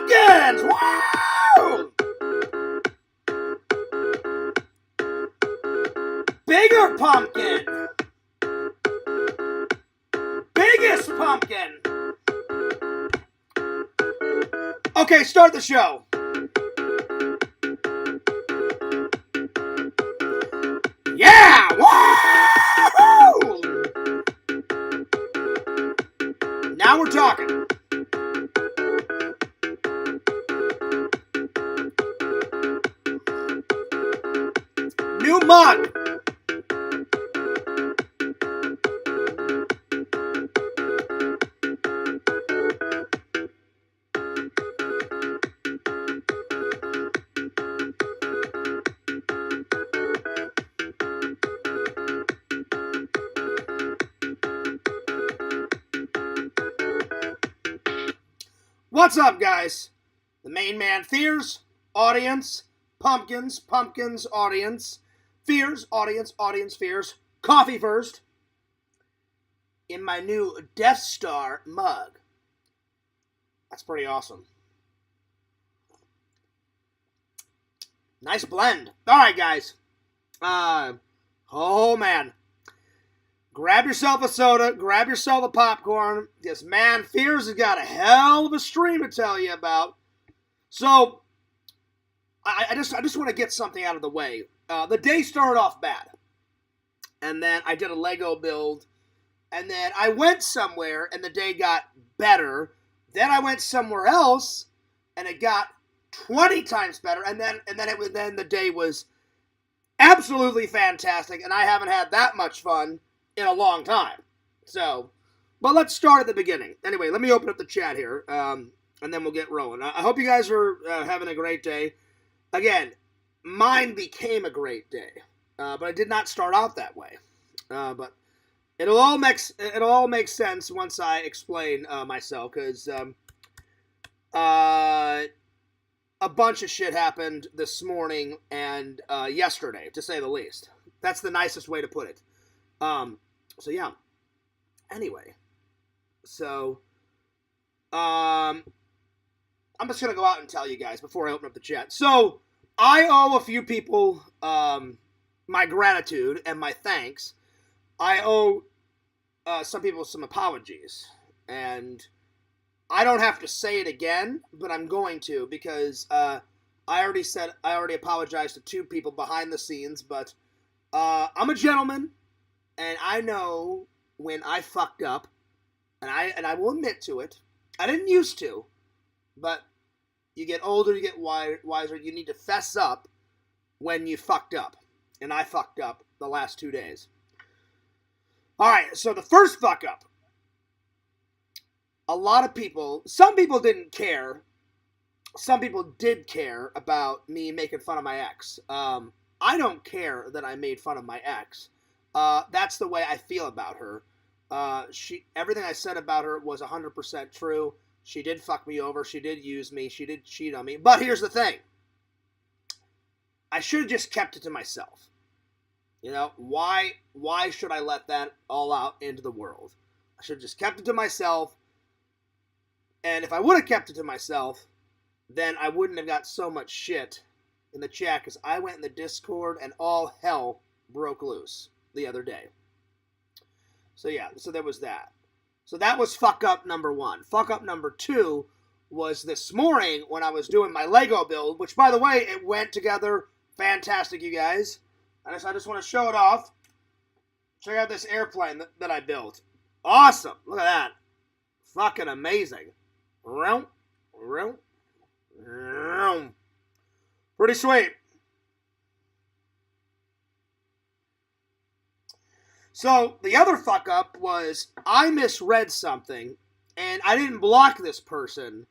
pumpkins! Wow! Bigger pumpkin! Biggest pumpkin! Okay, start the show. Yeah! Woo! Now we're talking. New mug. What's up, guys? The main man, Fears, audience, pumpkins, audience, Fears, audience, Fears, coffee first, in my new Death Star mug. That's pretty awesome. Nice blend. Alright, guys. Oh, man. Grab yourself a soda, grab yourself a popcorn, because, man, Fears has got a hell of a stream to tell you about. So, I just want to get something out of the way. The day started off bad. And then I did a Lego build. And then I went somewhere, and the day got better. Then I went somewhere else, and it got 20 times better. And then the day was absolutely fantastic, and I haven't had that much fun in a long time. So, but let's start at the beginning. Anyway, let me open up the chat here, and then we'll get rolling. I hope you guys are having a great day. Again, mine became a great day, but I did not start out that way. But it'll all make sense once I explain myself, because a bunch of shit happened this morning and yesterday, to say the least. That's the nicest way to put it. So yeah. Anyway, so I'm just gonna go out and tell you guys before I open up the chat. So I owe a few people my gratitude and my thanks. I owe some people some apologies, and I don't have to say it again, but I'm going to, because I already apologized to two people behind the scenes. But I'm a gentleman, and I know when I fucked up, and I will admit to it. I didn't used to, but you get older, you get wiser. You need to fess up when you fucked up, and I fucked up the last 2 days. All right, so the first fuck up. A lot of people, some people didn't care. Some people did care about me making fun of my ex. I don't care that I made fun of my ex. That's the way I feel about her. Everything I said about her was 100% true. She did fuck me over. She did use me. She did cheat on me. But here's the thing. I should have just kept it to myself. You know, why should I let that all out into the world? I should have just kept it to myself. And if I would have kept it to myself, then I wouldn't have got so much shit in the chat, because I went in the Discord and all hell broke loose the other day. So yeah, so there was that. So that was fuck up number one. Fuck up number two was this morning when I was doing my Lego build, which, by the way, it went together fantastic, you guys. I just want to show it off. Check out this airplane that I built. Awesome. Look at that. Fucking amazing. Pretty sweet. So the other fuck up was I misread something, and I didn't block this person,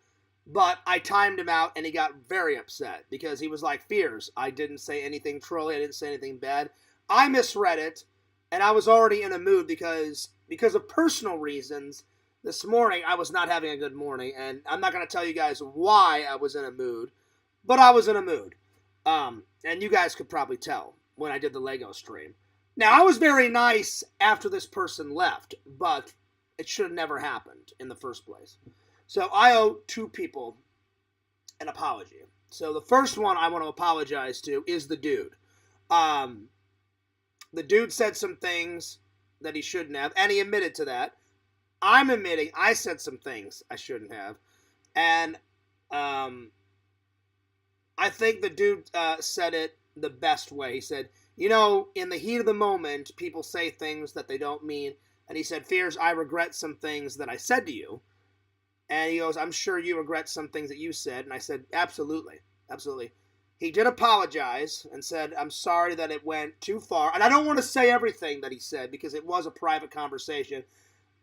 but I timed him out, and he got very upset because he was like, Fears, I didn't say anything trolly, I didn't say anything bad. I misread it, and I was already in a mood because of personal reasons. This morning, I was not having a good morning, and I'm not going to tell you guys why I was in a mood, but I was in a mood. And you guys could probably tell when I did the Lego stream. Now, I was very nice after this person left, but it should have never happened in the first place. So I owe two people an apology. So the first one I want to apologize to is the dude. The dude said some things that he shouldn't have, and he admitted to that. I'm admitting I said some things I shouldn't have, and I think the dude said it the best way. He said, you know, in the heat of the moment, people say things that they don't mean, and he said, Fears, I regret some things that I said to you. And he goes, I'm sure you regret some things that you said. And I said, absolutely, absolutely. He did apologize and said, I'm sorry that it went too far. And I don't want to say everything that he said because it was a private conversation.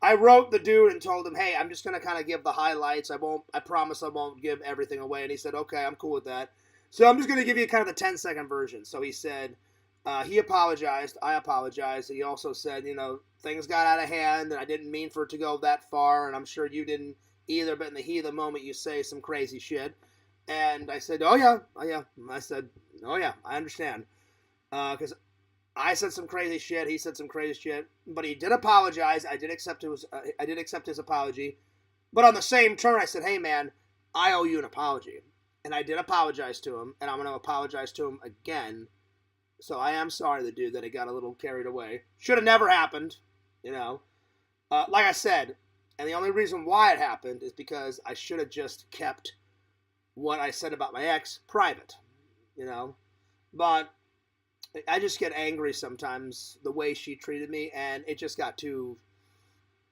I wrote the dude and told him, hey, I'm just going to kind of give the highlights. I promise I won't give everything away. And he said, okay, I'm cool with that. So I'm just going to give you kind of the 10-second version. So he said, he apologized. I apologized. He also said, you know, things got out of hand and I didn't mean for it to go that far. And I'm sure you didn't either, but in the heat of the moment, you say some crazy shit. And I said, oh yeah. I said, oh yeah, I understand. Because I said some crazy shit, he said some crazy shit, but he did apologize. I did accept his apology. But on the same turn, I said, hey man, I owe you an apology. And I did apologize to him, and I'm going to apologize to him again. So I am sorry to the dude that it got a little carried away. Should have never happened, you know. Like I said, and the only reason why it happened is because I should have just kept what I said about my ex private, you know. But I just get angry sometimes the way she treated me, and it just got too,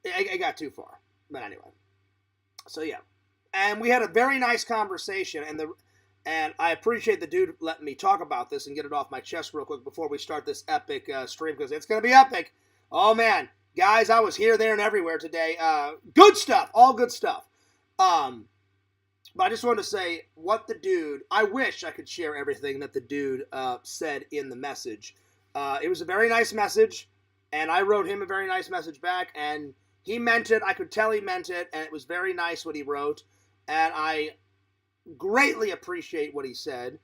it got too far. But anyway, so yeah. And we had a very nice conversation, and I appreciate the dude letting me talk about this and get it off my chest real quick before we start this epic stream, because it's going to be epic. Oh man. Guys, I was here, there, and everywhere today. Good stuff. All good stuff. But I just wanted to say what the dude, I wish I could share everything that the dude said in the message. It was a very nice message, and I wrote him a very nice message back, and he meant it. I could tell he meant it, and it was very nice what he wrote, and I greatly appreciate what he said.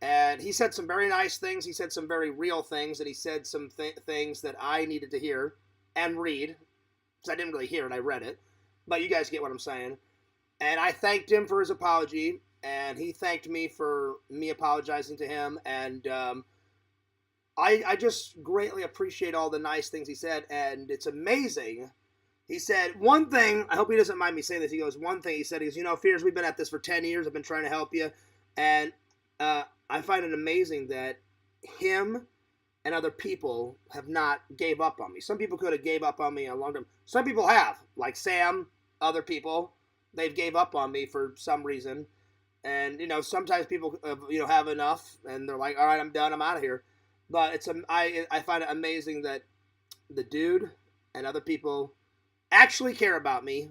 And he said some very nice things. He said some very real things, and he said some things that I needed to hear and read, because I didn't really hear it, I read it, but you guys get what I'm saying. And I thanked him for his apology, and he thanked me for me apologizing to him, and I just greatly appreciate all the nice things he said, and it's amazing. He said one thing, I hope he doesn't mind me saying this, he goes, one thing he said, you know, Fears, we've been at this for 10 years, I've been trying to help you, and I find it amazing that him and other people have not gave up on me. Some people could have gave up on me a long time. Some people have, like Sam, other people, they've gave up on me for some reason. And, you know, sometimes people, you know, have enough and they're like, all right, I'm done, I'm out of here. But I find it amazing that the dude and other people actually care about me,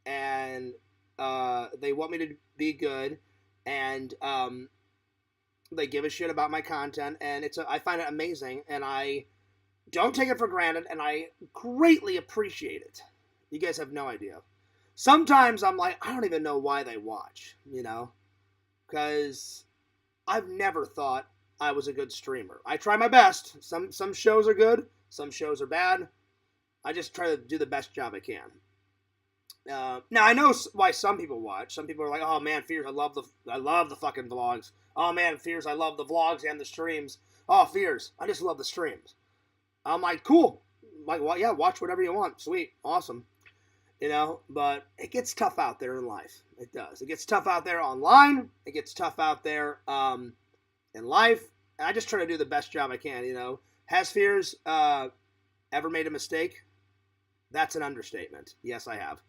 and they want me to be good, and they give a shit about my content, and I find it amazing, and I don't take it for granted, and I greatly appreciate it. You guys have no idea. Sometimes I'm like, I don't even know why they watch, you know, because I've never thought I was a good streamer. I try my best. Some shows are good, some shows are bad. I just try to do the best job I can. Now I know why some people watch. Some people are like, "Oh man, Fears, I love the fucking vlogs. Oh man, Fears, I love the vlogs and the streams. Oh Fears, I just love the streams." I'm like, cool. I'm like, well, yeah, watch whatever you want. Sweet, awesome. You know, but it gets tough out there in life. It does. It gets tough out there online. It gets tough out there in life. And I just try to do the best job I can. You know, has Fears ever made a mistake? That's an understatement. Yes, I have.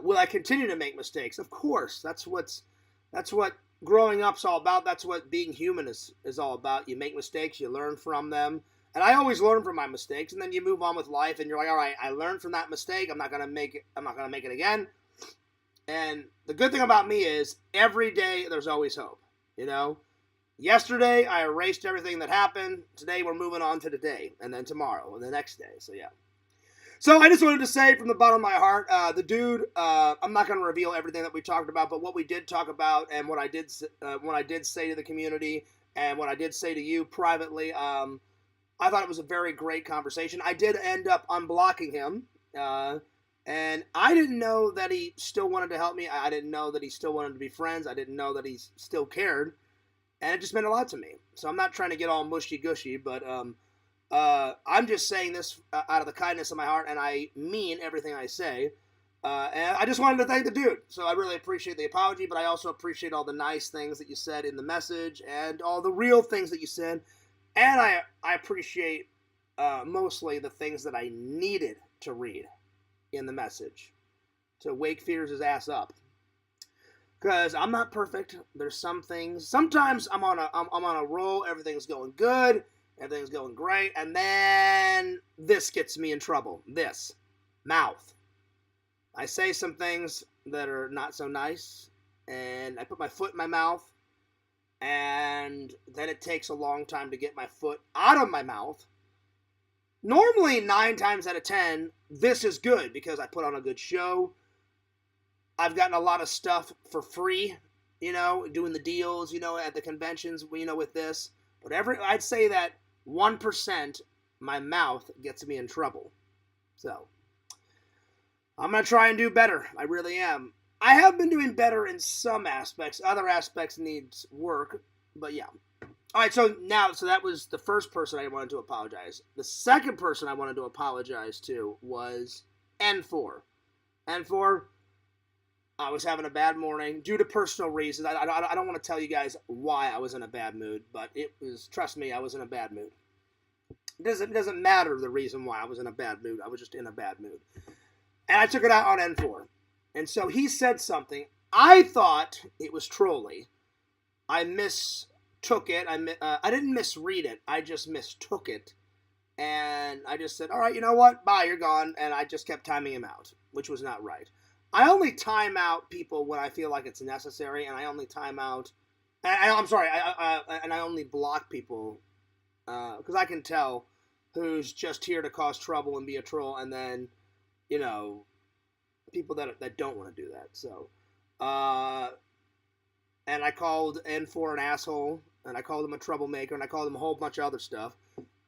Will I continue to make mistakes? Of course. That's what growing up's all about. That's what being human is all about. You make mistakes, you learn from them. And I always learn from my mistakes, and then you move on with life, and you're like, all right, I learned from that mistake. I'm not gonna make it again. And the good thing about me is every day there's always hope. You know, yesterday I erased everything that happened. Today we're moving on to today, and then tomorrow, and the next day. So yeah. So I just wanted to say from the bottom of my heart, the dude, I'm not going to reveal everything that we talked about, but what we did talk about and what I did say to the community and what I did say to you privately, I thought it was a very great conversation. I did end up unblocking him, And I didn't know that he still wanted to help me. I didn't know that he still wanted to be friends. I didn't know that he still cared. And it just meant a lot to me. So I'm not trying to get all mushy-gushy, but I'm just saying this out of the kindness of my heart, and I mean everything I say. And I just wanted to thank the dude. So I really appreciate the apology, but I also appreciate all the nice things that you said in the message and all the real things that you said. And I appreciate mostly the things that I needed to read in the message to wake Fears' ass up. Because I'm not perfect. There's some things. Sometimes I'm on a roll. Everything's going good. Everything's going great. And then this gets me in trouble. This. Mouth. I say some things that are not so nice. And I put my foot in my mouth. And then it takes a long time to get my foot out of my mouth. Normally, 9 times out of 10, this is good because I put on a good show. I've gotten a lot of stuff for free, doing the deals, at the conventions, with this. But I'd say that 1%, my mouth gets me in trouble. So, I'm going to try and do better. I really am. I have been doing better in some aspects. Other aspects needs work. But yeah. All right, so that was the first person I wanted to apologize. The second person I wanted to apologize to was N4. N4, I was having a bad morning due to personal reasons. I don't want to tell you guys why I was in a bad mood, but trust me, I was in a bad mood. It doesn't matter the reason why I was in a bad mood. I was just in a bad mood. And I took it out on N4. And so he said something. I thought it was trolly. I mistook it. I didn't misread it. I just mistook it. And I just said, all right, you know what? Bye, you're gone. And I just kept timing him out, which was not right. I only time out people when I feel like it's necessary, and I only time out. I'm sorry, and I only block people because I can tell who's just here to cause trouble and be a troll, and then, people that don't want to do that. So, and I called N4 an asshole, and I called him a troublemaker, and I called him a whole bunch of other stuff,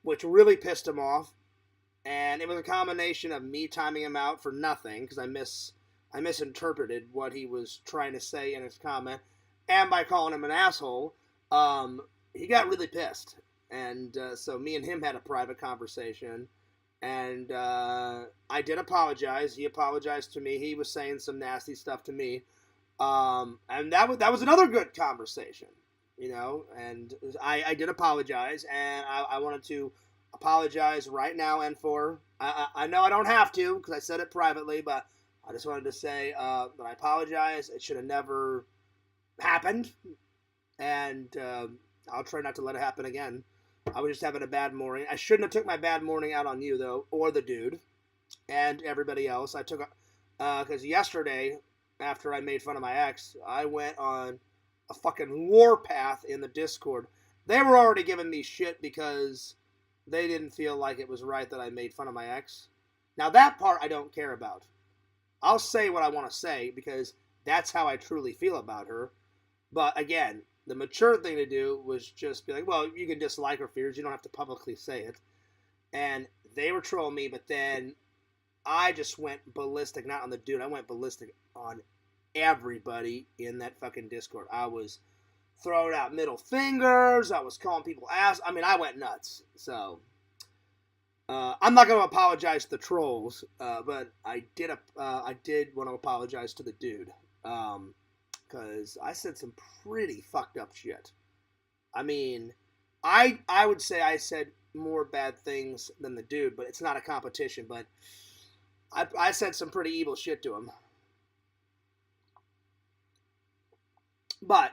which really pissed him off. And it was a combination of me timing him out for nothing because I misinterpreted what he was trying to say in his comment, and by calling him an asshole, he got really pissed. And so me and him had a private conversation, and I did apologize. He apologized to me. He was saying some nasty stuff to me, and that was another good conversation, and I did apologize, and I wanted to apologize right now, N4. I know I don't have to because I said it privately, but I just wanted to say that I apologize. It should have never happened, and I'll try not to let it happen again. I was just having a bad morning. I shouldn't have took my bad morning out on you, though, or the dude, and everybody else. I took, because yesterday, after I made fun of my ex, I went on a fucking warpath in the Discord. They were already giving me shit because they didn't feel like it was right that I made fun of my ex. Now, that part I don't care about. I'll say what I want to say because that's how I truly feel about her. But again, the mature thing to do was just be like, well, you can dislike her Fears. You don't have to publicly say it. And they were trolling me, but then I just went ballistic. Not on the dude. I went ballistic on everybody in that fucking Discord. I was throwing out middle fingers. I was calling people ass. I mean, I went nuts. So I'm not going to apologize to the trolls, but I did want to apologize to the dude, because I said some pretty fucked up shit. I mean, I would say I said more bad things than the dude, but it's not a competition, but I said some pretty evil shit to him. But,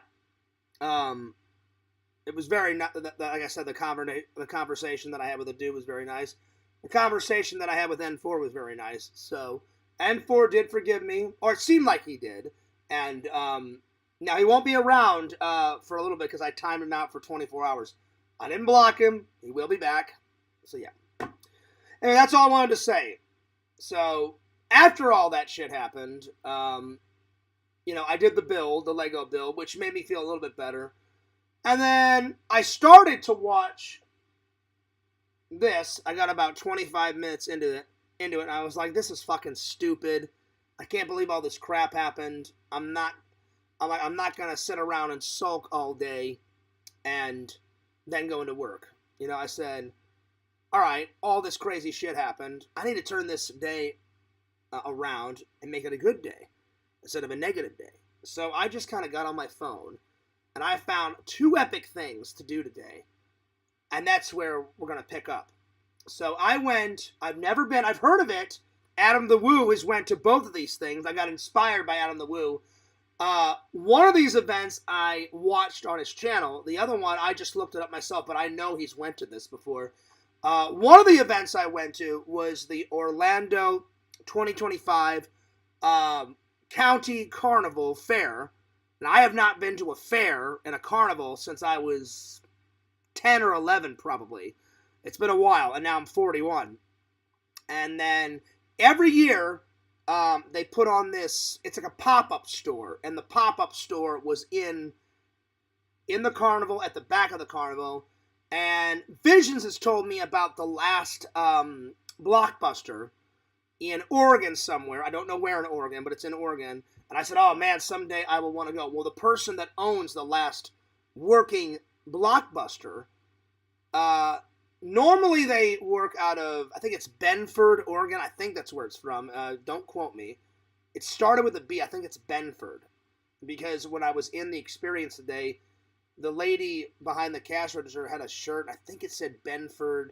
it was very, like I said, the conversation that I had with the dude was very nice. The conversation that I had with N4 was very nice. So, N4 did forgive me, or it seemed like he did. And, now he won't be around, for a little bit because I timed him out for 24 hours. I didn't block him. He will be back. So, yeah. Anyway, that's all I wanted to say. So, after all that shit happened, I did the Lego build, which made me feel a little bit better. And then I started to watch this. I got about 25 minutes into it. into it, and I was like, this is fucking stupid. I can't believe all this crap happened. I'm not gonna sit around and sulk all day and then go into work. You know, I said, all right, all this crazy shit happened. I need to turn this day around and make it a good day instead of a negative day. So I just kind of got on my phone and I found 2 epic things to do today. And that's where we're going to pick up. So I went, I've heard of it. Adam the Woo has went to both of these things. I got inspired by Adam the Woo. One of these events I watched on his channel. The other one, I just looked it up myself, but I know he's went to this before. One of the events I went to was the Orlando 2025 County Carnival Fair. And I have not been to a fair and a carnival since I was 10 or 11 probably. It's been a while, and now I'm 41. And then every year, they put on this, it's like a pop-up store, and the pop-up store was in the carnival, at the back of the carnival, and Visions has told me about the last BlockBuster in Oregon somewhere. I don't know where in Oregon, but it's in Oregon. And I said, oh man, someday I will want to go. Well, the person that owns the last working BlockBuster, normally they work out of, I think it's Benford, Oregon. I think that's where it's from. Don't quote me. It started with a B. I think it's Benford. Because when I was in the experience today, the lady behind the cash register had a shirt. I think it said Benford,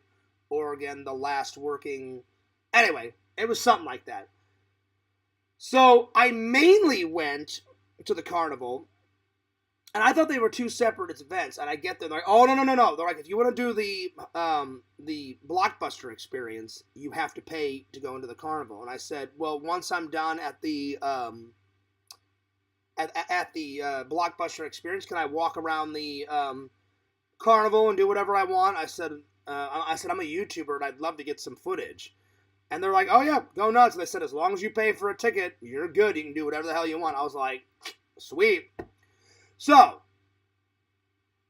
Oregon, the last working. Anyway, it was something like that. So I mainly went to the carnival, and I thought they were 2 separate events. And I get there, they're like, oh, no. They're like, if you want to do the BlockBuster experience, you have to pay to go into the carnival. And I said, well, once I'm done at the BlockBuster experience, can I walk around the carnival and do whatever I want? I said, I'm a YouTuber and I'd love to get some footage. And they're like, oh yeah, go nuts. And they said, as long as you pay for a ticket, you're good. You can do whatever the hell you want. I was like, sweet. So,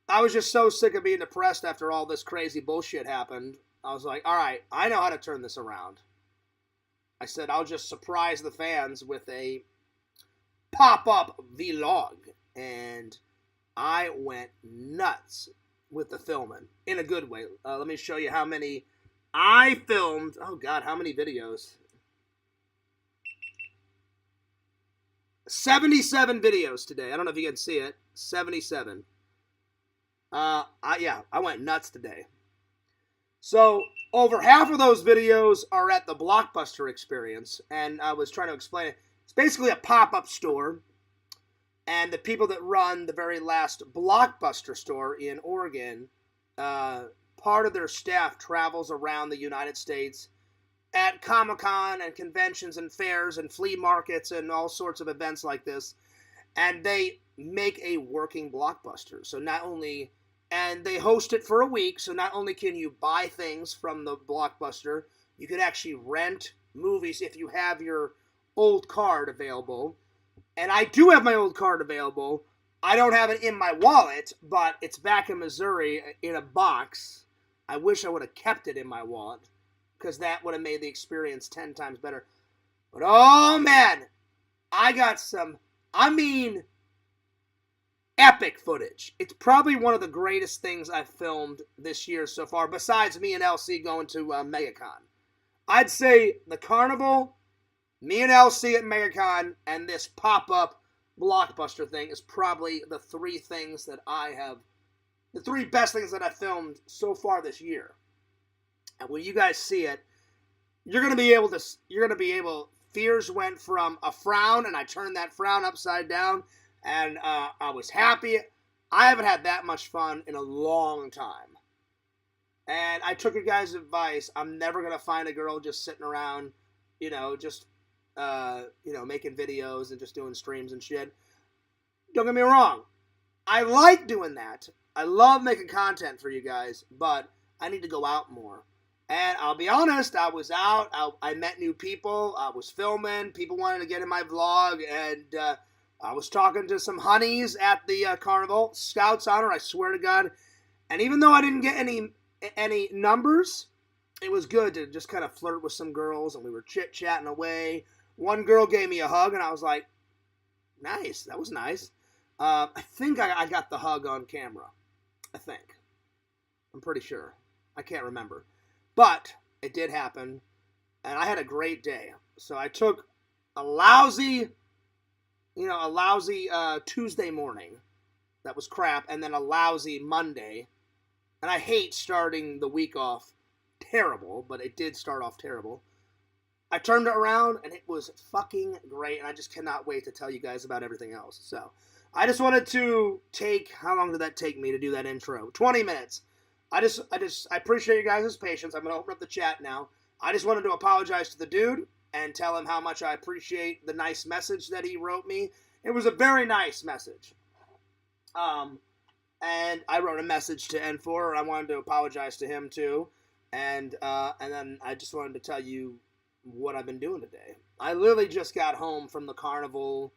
I was just so sick of being depressed after all this crazy bullshit happened. I was like, all right, I know how to turn this around. I said, I'll just surprise the fans with a pop-up vlog. And I went nuts with the filming in a good way. Let me show you how many I filmed. Oh God, how many videos? 77 videos today. I don't know if you can see it. 77. I went nuts today. So over half of those videos are at the BlockBuster experience, and I was trying to explain it. It's basically a pop-up store, and the people that run the very last BlockBuster store in Oregon, part of their staff travels around the United States at Comic-Con and conventions and fairs and flea markets and all sorts of events like this, and they make a working BlockBuster. So not only, and they host it for a week, so not only can you buy things from the BlockBuster, you can actually rent movies if you have your old card available. And I do have my old card available. I don't have it in my wallet, but it's back in Missouri in a box. I wish I would have kept it in my wallet, because that would have made the experience 10 times better. But oh man, I got some, epic footage. It's probably one of the greatest things I've filmed this year so far, besides me and LC going to MegaCon. I'd say the carnival, me and LC at MegaCon, and this pop-up BlockBuster thing is probably the 3 things that the 3 best things that I've filmed so far this year. And when you guys see it, you're going to be able, fears went from a frown, and I turned that frown upside down, and I was happy. I haven't had that much fun in a long time. And I took your guys' advice. I'm never going to find a girl just sitting around, just making videos and just doing streams and shit. Don't get me wrong. I like doing that. I love making content for you guys, but I need to go out more. And I'll be honest, I was out, I met new people, I was filming, people wanted to get in my vlog, and I was talking to some honeys at the carnival, Scouts Honor, I swear to God. And even though I didn't get any numbers, it was good to just kind of flirt with some girls, and we were chit-chatting away. One girl gave me a hug, and I was like, nice, that was nice. I think I got the hug on camera. I think. I'm pretty sure. I can't remember. But it did happen, and I had a great day. So I took a lousy Tuesday morning. That was crap, and then a lousy Monday. And I hate starting the week off terrible, but it did start off terrible. I turned it around, and it was fucking great, and I just cannot wait to tell you guys about everything else. So, I just wanted to how long did that take me to do that intro? 20 minutes. I appreciate you guys' patience. I'm going to open up the chat now. I just wanted to apologize to the dude and tell him how much I appreciate the nice message that he wrote me. It was a very nice message. And I wrote a message to N4, and I wanted to apologize to him too. And then I just wanted to tell you what I've been doing today. I literally just got home from the Carnival,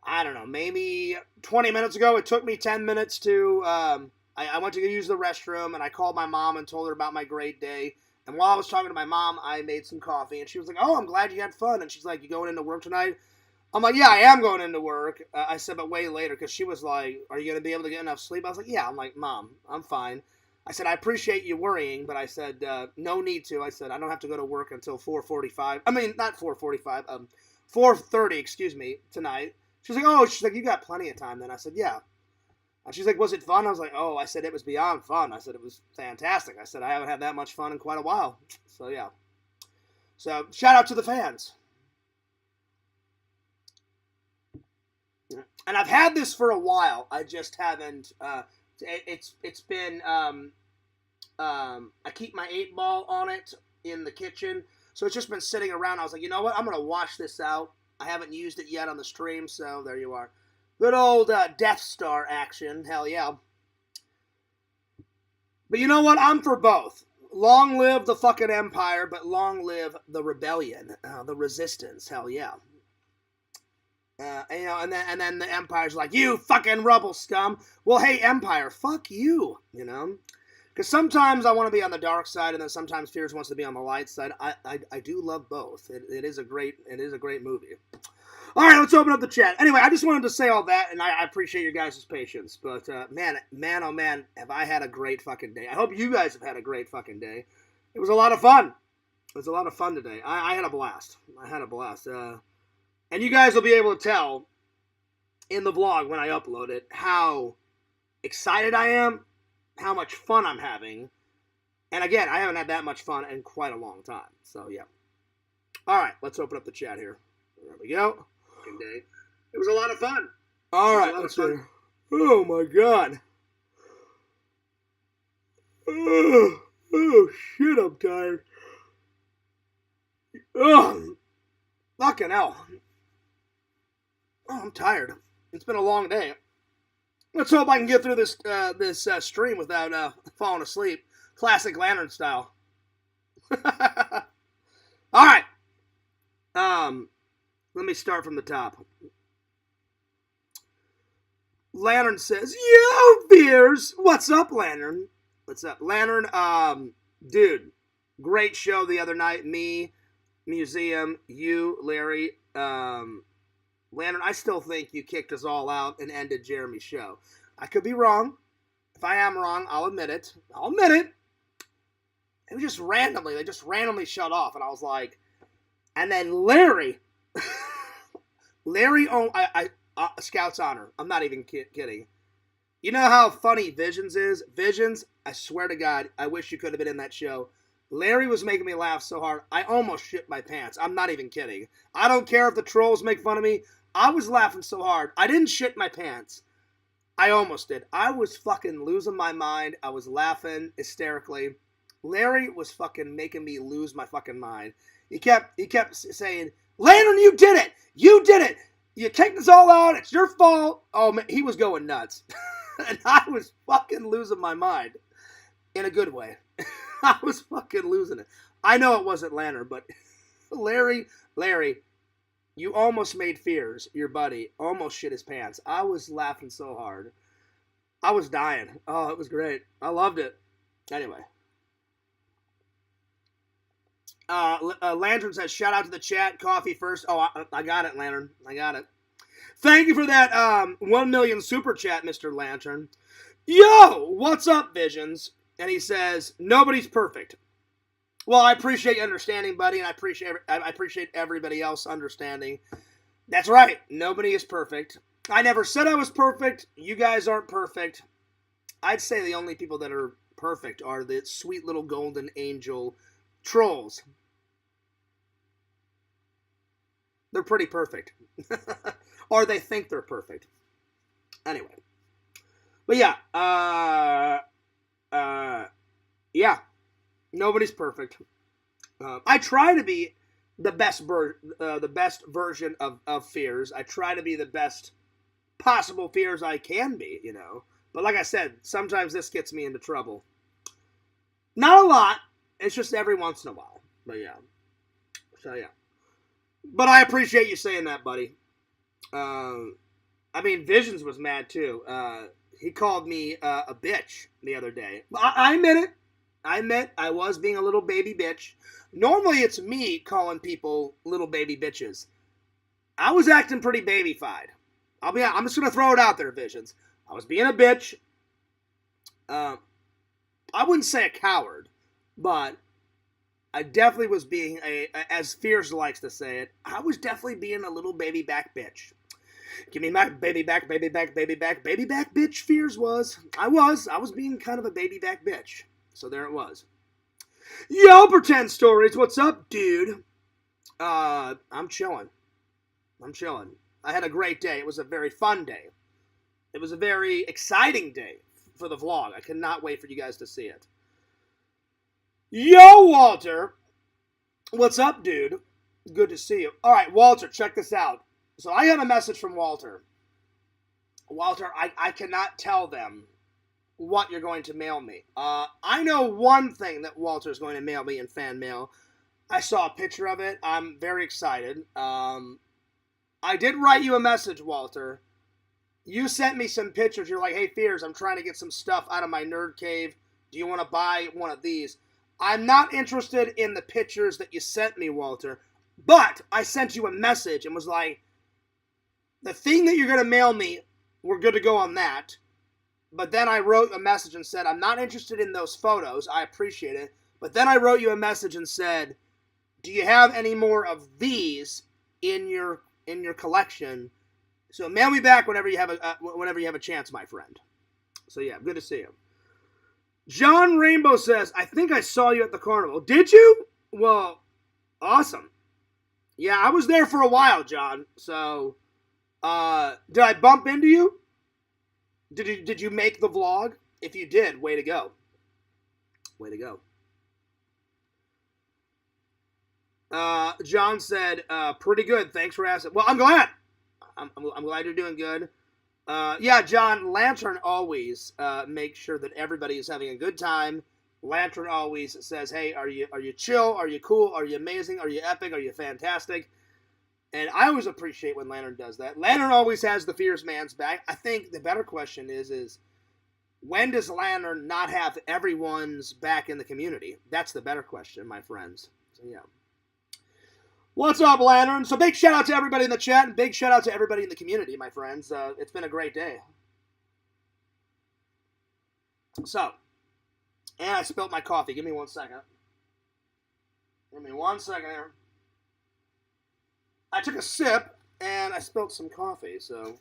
I don't know, maybe 20 minutes ago. It took me 10 minutes to, I went to use the restroom, and I called my mom and told her about my great day. And while I was talking to my mom, I made some coffee, and she was like, oh, I'm glad you had fun. And she's like, you going into work tonight? I'm like, yeah, I am going into work. I said, but way later, because she was like, are you going to be able to get enough sleep? I was like, yeah. I'm like, Mom, I'm fine. I said, I appreciate you worrying, but I said, no need to. I said, I don't have to go to work until 4:45. I mean, not 4:45, 4:30, excuse me, tonight. She's like, you got plenty of time then. I said, yeah. And she's like, was it fun? I was like, oh, I said, it was beyond fun. I said, it was fantastic. I said, I haven't had that much fun in quite a while. So, yeah. So, shout out to the fans. And I've had this for a while. I just haven't, it's been, I keep my 8-ball on it in the kitchen. So it's just been sitting around. I was like, you know what? I'm going to wash this out. I haven't used it yet on the stream, so there you are. Good old Death Star action. Hell yeah. But you know what? I'm for both. Long live the fucking Empire, but long live the rebellion, the resistance. Hell yeah. And then the Empire's like, you fucking rebel scum. Well, hey, Empire, fuck you, you know? Because sometimes I want to be on the dark side, and then sometimes Fears wants to be on the light side. I do love both. It is a great movie. All right, let's open up the chat. Anyway, I just wanted to say all that, and I appreciate your guys' patience. But, man, oh man, have I had a great fucking day. I hope you guys have had a great fucking day. It was a lot of fun. It was a lot of fun today. I had a blast. And you guys will be able to tell in the vlog when I upload it how excited I am, how much fun I'm having. And again, I haven't had that much fun in quite a long time. So, yeah. All right, let's open up the chat here. There we go. Day. It was a lot of fun. All right, let's see. Oh, my God. Oh, shit, I'm tired. Oh, fucking hell. Oh, I'm tired. It's been a long day. Let's hope I can get through this stream without falling asleep. Classic Lantern style. All right. Let me start from the top. Lantern says, yo, Fears. What's up, Lantern? What's up? Lantern, dude, great show the other night. Me, Museum, you, Larry, Lantern, I still think you kicked us all out and ended Jeremy's show. I could be wrong. If I am wrong, I'll admit it. It was just randomly. They just randomly shut off. And I was like... And then Larry... Scout's Honor. I'm not even kidding. You know how funny Visions is? Visions, I swear to God, I wish you could have been in that show. Larry was making me laugh so hard, I almost shit my pants. I'm not even kidding. I don't care if the trolls make fun of me. I was laughing so hard. I didn't shit my pants. I almost did. I was fucking losing my mind. I was laughing hysterically. Larry was fucking making me lose my fucking mind. He kept saying, Lantern, you did it! You did it! You kicked us all out. It's your fault. Oh, man, he was going nuts. And I was fucking losing my mind. In a good way. I was fucking losing it. I know it wasn't Lantern, but Larry, you almost made Fears, your buddy, almost shit his pants. I was laughing so hard. I was dying. Oh, it was great. I loved it. Anyway. Lantern says, shout out to the chat. Coffee first. Oh, I got it, Lantern. I got it. Thank you for that 1 million super chat, Mr. Lantern. Yo, what's up, Visions? And he says, nobody's perfect. Well, I appreciate your understanding, buddy, and I appreciate everybody else understanding. That's right. Nobody is perfect. I never said I was perfect. You guys aren't perfect. I'd say the only people that are perfect are the sweet little golden angel trolls. They're pretty perfect. Or they think they're perfect. Anyway. But yeah. Yeah. Nobody's perfect. I try to be the best version of Fears. I try to be the best possible Fears I can be, you know. But like I said, sometimes this gets me into trouble. Not a lot. It's just every once in a while. But yeah. So yeah. But I appreciate you saying that, buddy. I mean, Visions was mad too. He called me a bitch the other day. I admit it. I admit I was being a little baby bitch. Normally it's me calling people little baby bitches. I was acting pretty babyfied. I'm just gonna throw it out there, Visions. I was being a bitch. I wouldn't say a coward, but I definitely was being as Fierce likes to say it, I was definitely being a little baby back bitch. Give me my baby back, baby back, baby back, baby back bitch, Fears was. I was being kind of a baby back bitch. So there it was. Yo, Pretend Stories, what's up, dude? I'm chilling. I had a great day. It was a very fun day. It was a very exciting day for the vlog. I cannot wait for you guys to see it. Yo, Walter. What's up, dude? Good to see you. All right, Walter, check this out. So I got a message from Walter. Walter, I cannot tell them what you're going to mail me. I know one thing that Walter's going to mail me in fan mail. I saw a picture of it. I'm very excited. I did write you a message, Walter. You sent me some pictures. You're like, hey, Fears, I'm trying to get some stuff out of my nerd cave. Do you want to buy one of these? I'm not interested in the pictures that you sent me, Walter. But I sent you a message and was like, the thing that you're going to mail me, we're good to go on that. But then I wrote a message and said, I'm not interested in those photos. I appreciate it. But then I wrote you a message and said, do you have any more of these in your collection? So mail me back whenever you have a chance, my friend. So yeah, good to see you. John Rainbow says, I think I saw you at the carnival. Did you? Well, awesome. Yeah, I was there for a while, John. So, did I bump into you? Did you make the vlog? If you did, way to go. Way to go. John said, pretty good. Thanks for asking. Well, I'm glad. I'm glad you're doing good. Yeah, John, Lantern always makes sure that everybody is having a good time. Lantern always says, hey, are you chill? Are you cool? Are you amazing? Are you epic? Are you fantastic? And I always appreciate when Lantern does that. Lantern always has the Fierce Man's back. I think the better question is when does Lantern not have everyone's back in the community? That's the better question, my friends. So, yeah. What's up, Lantern? So big shout out to everybody in the chat and big shout out to everybody in the community, my friends. It's been a great day. So, and I spilled my coffee. Give me 1 second. Give me 1 second here. I took a sip and I spilled some coffee, so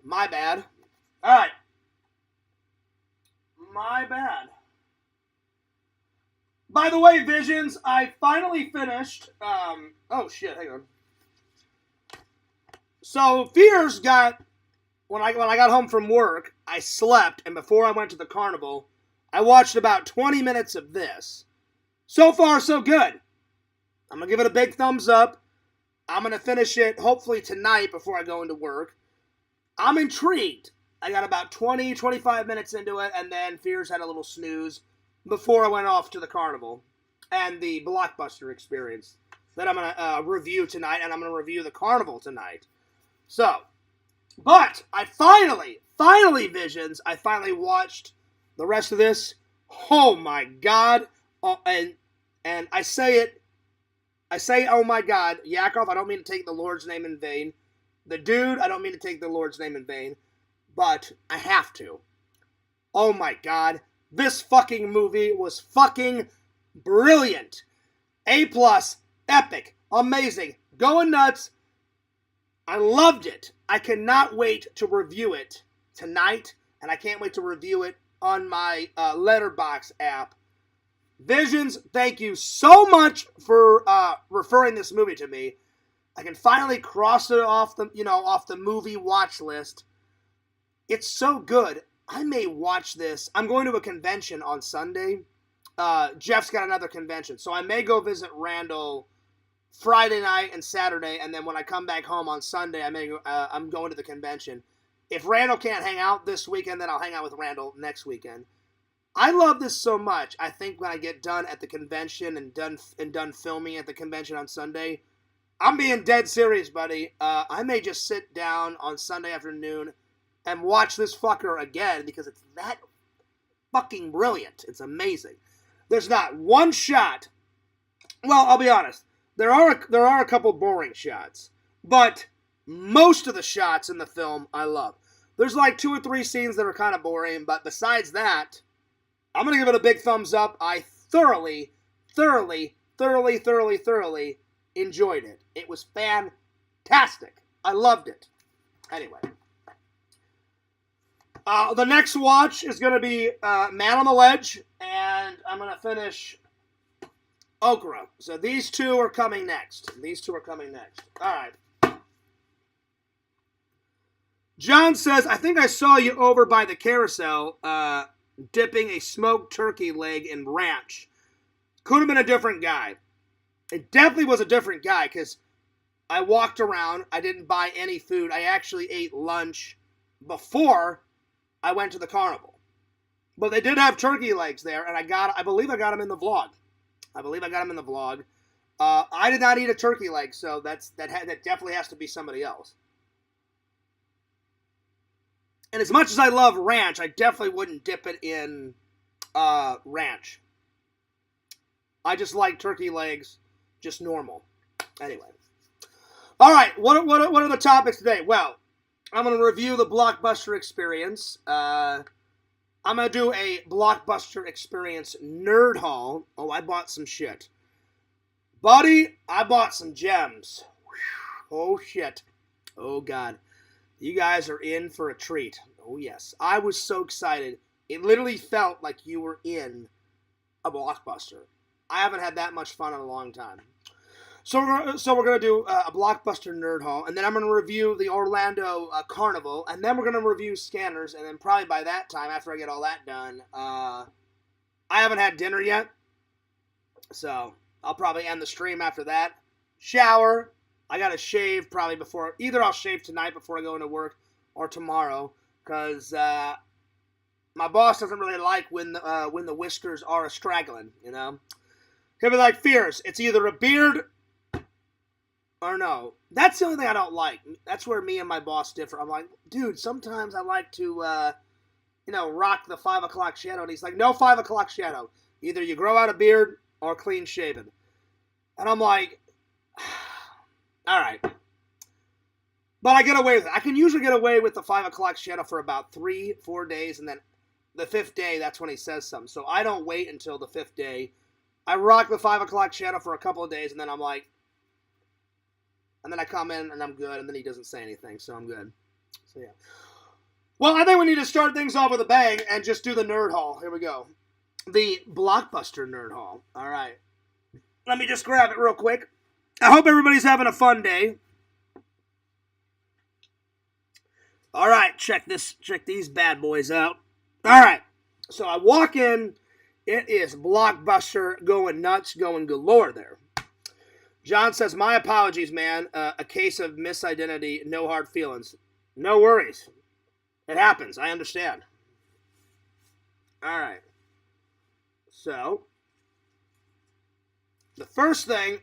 my bad. All right. My bad. By the way, Visions, I finally finished, oh shit, hang on. So, Fears got, when I got home from work, I slept, and before I went to the carnival, I watched about 20 minutes of this. So far, so good. I'm going to give it a big thumbs up. I'm going to finish it, hopefully tonight before I go into work. I'm intrigued. I got about 20, 25 minutes into it, and then Fears had a little snooze before I went off to the carnival and the BlockBuster experience that I'm going to review tonight, and I'm going to review the carnival tonight. So, but I finally, Visions, I finally watched the rest of this. Oh my God. And I say oh my God. Yakov, I don't mean to take the Lord's name in vain. The dude, I don't mean to take the Lord's name in vain. But I have to. Oh my God. This fucking movie was fucking brilliant. A+, epic, amazing, going nuts. I loved it. I cannot wait to review it tonight, and I can't wait to review it on my Letterboxd app. Visions, thank you so much for referring this movie to me. I can finally cross it off the movie watch list. It's so good. I may watch this. I'm going to a convention on Sunday. Jeff's got another convention, so I may go visit Randall Friday night and Saturday, and then when I come back home on Sunday, I'm going to the convention. If Randall can't hang out this weekend, then I'll hang out with Randall next weekend. I love this so much. I think when I get done at the convention and done filming at the convention on Sunday, I'm being dead serious, buddy. I may just sit down on Sunday afternoon and watch this fucker again because it's that fucking brilliant. It's amazing. There's not one shot. Well, I'll be honest. There are a couple boring shots, but most of the shots in the film I love. There's like 2 or 3 scenes that are kind of boring, but besides that, I'm going to give it a big thumbs up. I thoroughly enjoyed it. It was fantastic. I loved it. Anyway. The next watch is going to be Man on the Ledge, and I'm going to finish Okra. So these two are coming next. All right. John says, I think I saw you over by the carousel dipping a smoked turkey leg in ranch. Could have been a different guy. It definitely was a different guy because I walked around. I didn't buy any food. I actually ate lunch before I went to the carnival. But they did have turkey legs there, and I believe I got them in the vlog. I did not eat a turkey leg, so that definitely has to be somebody else. And as much as I love ranch, I definitely wouldn't dip it in ranch. I just like turkey legs, just normal. Anyway. All right, what are the topics today? Well, I'm going to review the BlockBuster experience. I'm going to do a BlockBuster experience nerd haul. Oh, I bought some shit. Buddy, I bought some gems. Oh, shit. Oh, God. You guys are in for a treat. Oh, yes. I was so excited. It literally felt like you were in a BlockBuster. I haven't had that much fun in a long time. So we're going to do a BlockBuster nerd haul, and then I'm going to review the Orlando Carnival, and then we're going to review Scanners, and then probably by that time, after I get all that done, I haven't had dinner yet, so I'll probably end the stream after that. Shower. I got to shave probably before, either I'll shave tonight before I go into work, or tomorrow, because my boss doesn't really like when the whiskers are a-straggling, you know? He'll be like, Fierce, it's either a beard or no. That's the only thing I don't like. That's where me and my boss differ. I'm like, dude, sometimes I like to, rock the 5 o'clock shadow. And he's like, no 5 o'clock shadow. Either you grow out a beard or clean shaven. And I'm like, all right. But I get away with it. I can usually get away with the 5 o'clock shadow for about 3-4 days. And then the 5th day, that's when he says something. So I don't wait until the 5th day. I rock the 5 o'clock shadow for a couple of days. And then I'm like, and then I come in and I'm good, and then he doesn't say anything, so I'm good. So, yeah. Well, I think we need to start things off with a bang and just do the nerd haul. Here we go. The BlockBuster nerd haul. All right. Let me just grab it real quick. I hope everybody's having a fun day. All right, check these bad boys out. All right. So I walk in. It is BlockBuster going nuts, going galore there. John says, my apologies, man. A case of misidentity, no hard feelings. No worries. It happens. I understand. All right. So, the first thing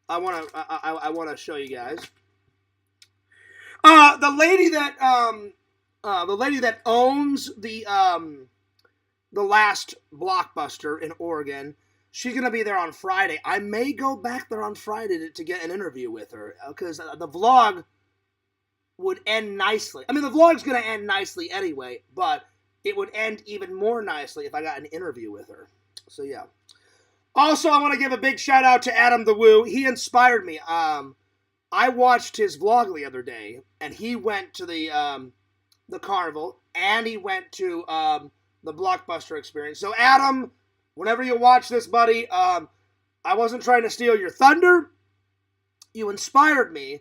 I want to show you guys. The lady that owns the the last BlockBuster in Oregon. She's going to be there on Friday. I may go back there on Friday to get an interview with her, because the vlog would end nicely. I mean, the vlog's going to end nicely anyway, but it would end even more nicely if I got an interview with her. So, yeah. Also, I want to give a big shout out to Adam the Woo. He inspired me. I watched his vlog the other day, and he went to the Carnival, and he went to the BlockBuster experience. So, Adam, whenever you watch this, buddy, I wasn't trying to steal your thunder. You inspired me,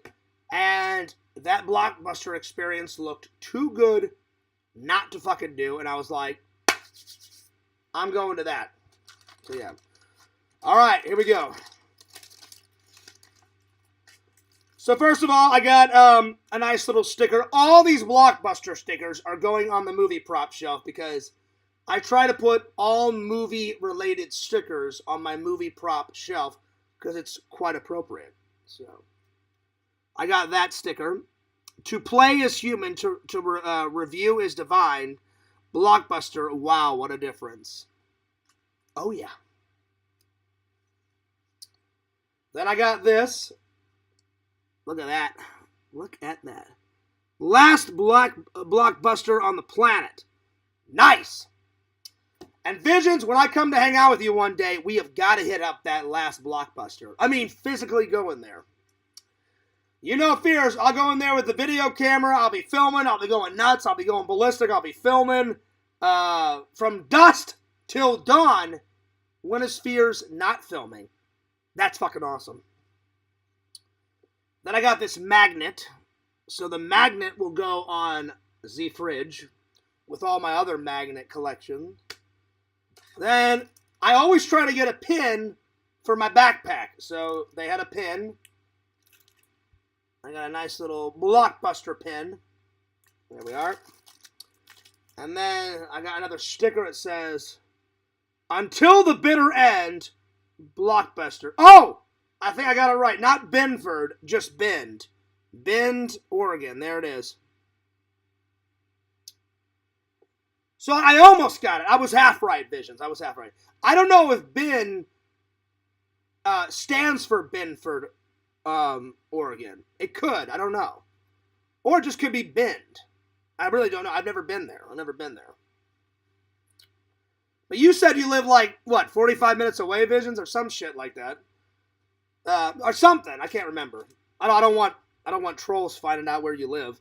and that BlockBuster experience looked too good not to fucking do, and I was like, I'm going to that. So, yeah. All right, here we go. So first of all, I got a nice little sticker. All these BlockBuster stickers are going on the movie prop shelf because I try to put all movie-related stickers on my movie prop shelf because it's quite appropriate. So I got that sticker. To play is human, to review is divine. BlockBuster, wow, what a difference. Oh, yeah. Then I got this. Look at that. Look at that. Last BlockBuster on the planet. Nice. And Visions, when I come to hang out with you one day, we have got to hit up that last BlockBuster. I mean, physically go in there. You know, Fears, I'll go in there with the video camera. I'll be filming. I'll be going nuts. I'll be going ballistic. I'll be filming. From dusk till dawn. When is Fears not filming? That's fucking awesome. Then I got this magnet. So the magnet will go on the fridge with all my other magnet collection. Then I always try to get a pin for my backpack. So they had a pin. I got a nice little BlockBuster pin. There we are. And then I got another sticker that says, "Until the bitter end, BlockBuster." Oh! I think I got it right. Not Benford, just Bend. Bend, Oregon. There it is. So I almost got it. I was half right, Visions. I was half right. I don't know if Ben stands for Benford, Oregon. It could. I don't know. Or it just could be Bend. I really don't know. I've never been there. I've never been there. But you said you live like, what, 45 minutes away, Visions? Or some shit like that. Or something. I can't remember. I don't want trolls finding out where you live.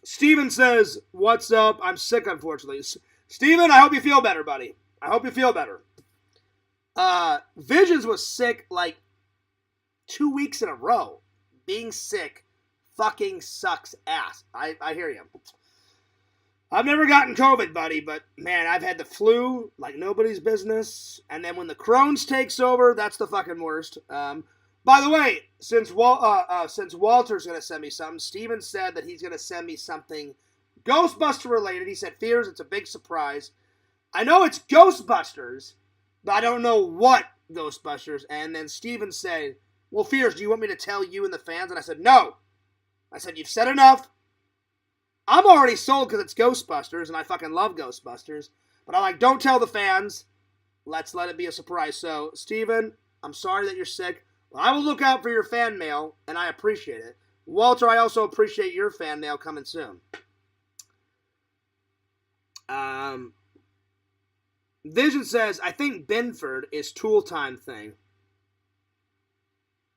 Steven says, "What's up? I'm sick, unfortunately." Steven, I hope you feel better, buddy. I hope you feel better. Visions was sick like 2 weeks in a row. Being sick fucking sucks ass. I hear you. I've never gotten COVID, buddy, but man, I've had the flu like nobody's business. And then when the Crohn's takes over, that's the fucking worst. By the way, since Walter's going to send me something, Steven said that he's going to send me something Ghostbuster related. He said, "Fears, it's a big surprise." I know it's Ghostbusters, but I don't know what Ghostbusters. And then Steven said, "Well, Fears, do you want me to tell you and the fans?" And I said, "No." I said, "You've said enough. I'm already sold because it's Ghostbusters, and I fucking love Ghostbusters. But I'm like, don't tell the fans. Let's let it be a surprise." So, Steven, I'm sorry that you're sick. I will look out for your fan mail, and I appreciate it. Walter, I also appreciate your fan mail coming soon. Vision says, "I think Benford is Tool Time thing."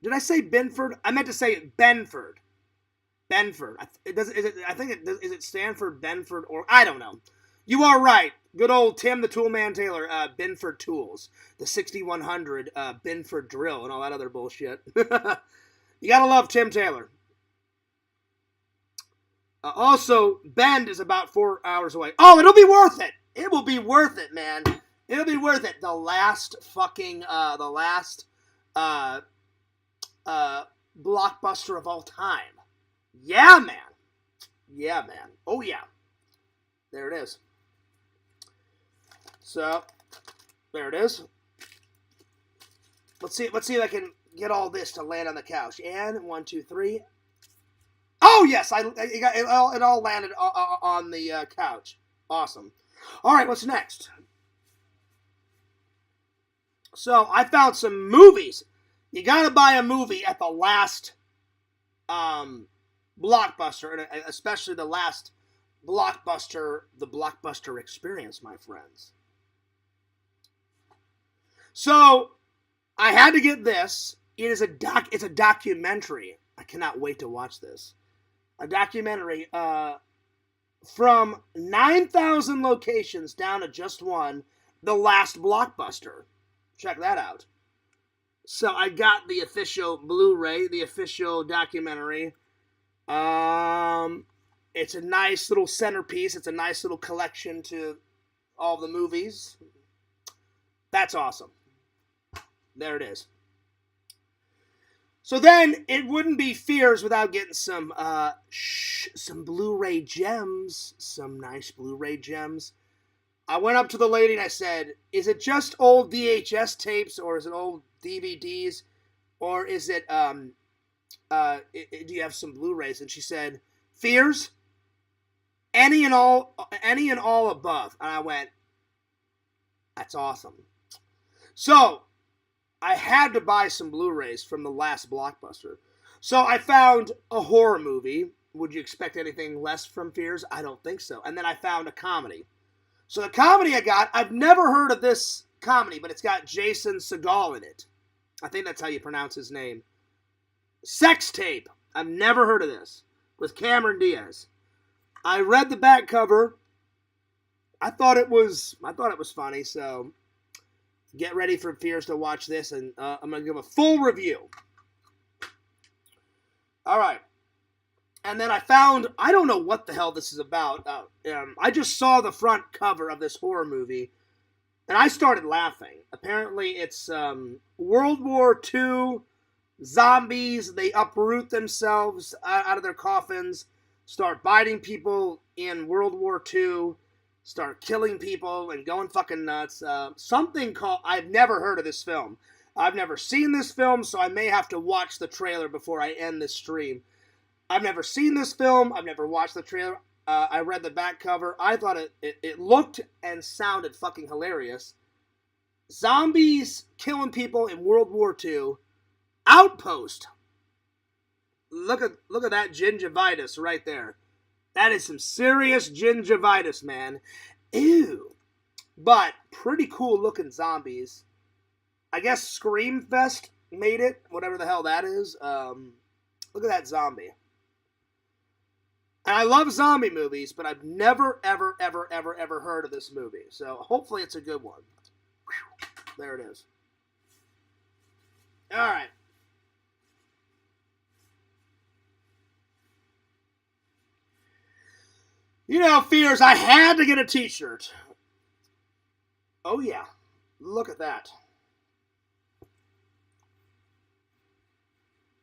Did I say Benford? I meant to say Benford. Benford. Is it Stanford, Benford, or I don't know. You are right. Good old Tim the Toolman Taylor, Benford Tools, the 6100 Benford drill, and all that other bullshit. You gotta love Tim Taylor. Also, Bend is about 4 hours away. Oh, it'll be worth it. It will be worth it, man. It'll be worth it. The last BlockBuster of all time. Yeah, man. Yeah, man. Oh, yeah. There it is. So, there it is. Let's see if I can get all this to land on the couch. And 1, 2, 3. Oh, yes. It all landed on the couch. Awesome. All right, what's next? So I found some movies. You gotta buy a movie at the last Blockbuster, and especially the last Blockbuster, the Blockbuster experience, my friends. So I had to get this. It's a documentary. I cannot wait to watch this. A documentary from 9,000 locations down to just one, the last Blockbuster. Check that out. So I got the official Blu-ray, the official documentary. It's a nice little centerpiece. It's a nice little collection to all the movies. That's awesome. There it is. So then it wouldn't be Fears without getting some Blu-ray gems, some nice Blu-ray gems. I went up to the lady and I said, "Is it just old VHS tapes, or is it old DVDs, or is it do you have some Blu-rays?" And she said, "Fears, any and all above." And I went, "That's awesome." So I had to buy some Blu-rays from the last Blockbuster. So I found a horror movie. Would you expect anything less from Fears? I don't think so. And then I found a comedy. So the comedy I got, I've never heard of this comedy, but it's got Jason Segel in it. I think that's how you pronounce his name. Sex Tape. I've never heard of this. With Cameron Diaz. I read the back cover. I thought it was funny, so get ready for Fears to watch this, and I'm going to give a full review. All right. And then I found, I don't know what the hell this is about. I just saw the front cover of this horror movie, and I started laughing. Apparently it's World War II zombies. They uproot themselves out of their coffins, start biting people in World War II, start killing people and going fucking nuts. Something called, I've never heard of this film. I've never seen this film, so I may have to watch the trailer before I end this stream. I've never seen this film. I've never watched the trailer. I read the back cover. I thought it looked and sounded fucking hilarious. Zombies killing people in World War II. Outpost. Look at that gingivitis right there. That is some serious gingivitis, man. Ew. But pretty cool looking zombies. I guess Screamfest made it, whatever the hell that is. Look at that zombie. And I love zombie movies, but I've never, ever, ever, ever, ever heard of this movie. So hopefully it's a good one. Whew. There it is. All right. You know, Fears, I had to get a t-shirt. Oh, yeah. Look at that.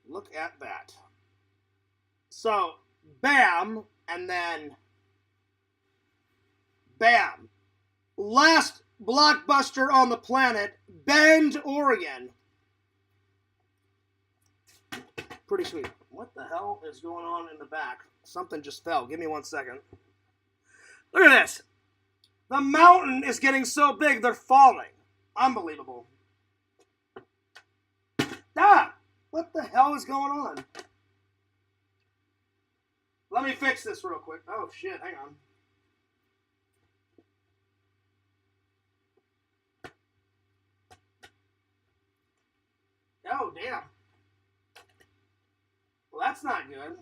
Look at that. So, bam, and then bam. Last Blockbuster on the planet, Bend, Oregon. Pretty sweet. What the hell is going on in the back? Something just fell. Give me 1 second. Look at this. The mountain is getting so big, they're falling. Unbelievable. Ah! What the hell is going on? Let me fix this real quick. Oh, shit. Hang on. Oh, damn. Well, that's not good.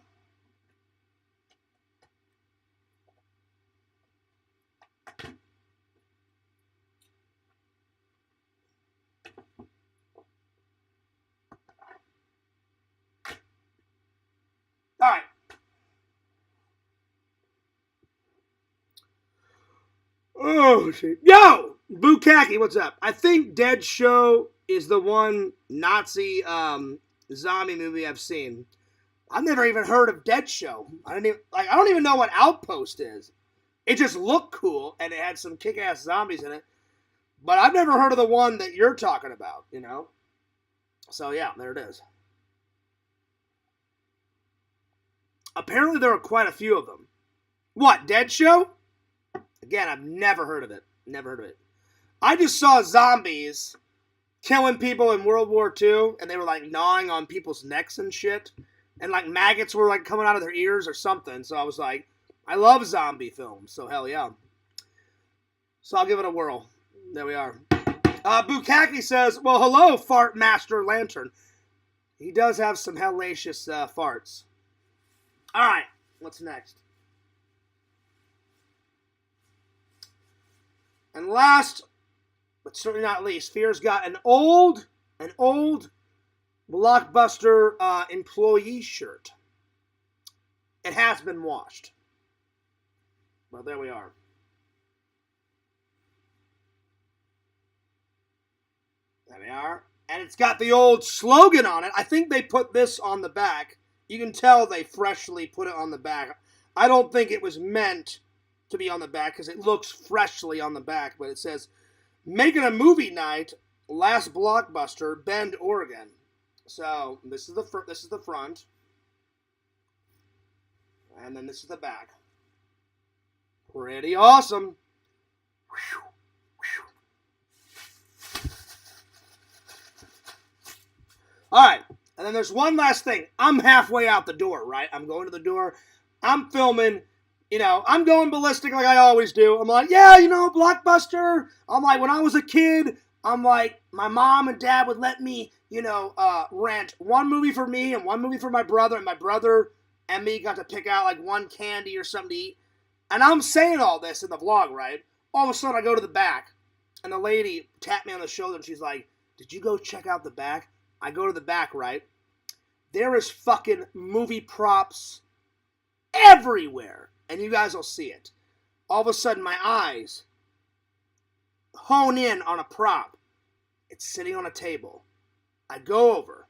All right. Oh, shit. Yo! Bukaki, what's up? I think Dead Show is the one Nazi zombie movie I've seen. I've never even heard of Dead Show. I don't even know what Outpost is. It just looked cool, and it had some kick-ass zombies in it. But I've never heard of the one that you're talking about, you know? So, yeah, there it is. Apparently there are quite a few of them. What, Dead Show? Again, I've never heard of it. Never heard of it. I just saw zombies killing people in World War II, and they were like gnawing on people's necks and shit. And like maggots were like coming out of their ears or something. So I was like, I love zombie films, so hell yeah. So I'll give it a whirl. There we are. Bukaki says, well, hello, Fart Master Lantern. He does have some hellacious farts. All right, what's next? And last, but certainly not least, Fear's got an old BlockBuster employee shirt. It has been washed. Well, there we are. There we are. And it's got the old slogan on it. I think they put this on the back. You can tell they freshly put it on the back. I don't think it was meant to be on the back because it looks freshly on the back. But it says, making a movie night, last BlockBuster, Bend, Oregon. So this is the front. And then this is the back. Pretty awesome. Whew. All right, and then there's one last thing. I'm halfway out the door, right? I'm going to the door. I'm filming. You know, I'm going ballistic like I always do. I'm like, yeah, you know, BlockBuster. I'm like, when I was a kid, I'm like, my mom and dad would let me, you know, rent one movie for me and one movie for my brother. And my brother and me got to pick out like one candy or something to eat. And I'm saying all this in the vlog, right? All of a sudden, I go to the back. And the lady tapped me on the shoulder and she's like, did you go check out the back? I go to the back, right? There is fucking movie props everywhere. And you guys will see it. All of a sudden, my eyes hone in on a prop. It's sitting on a table. I go over.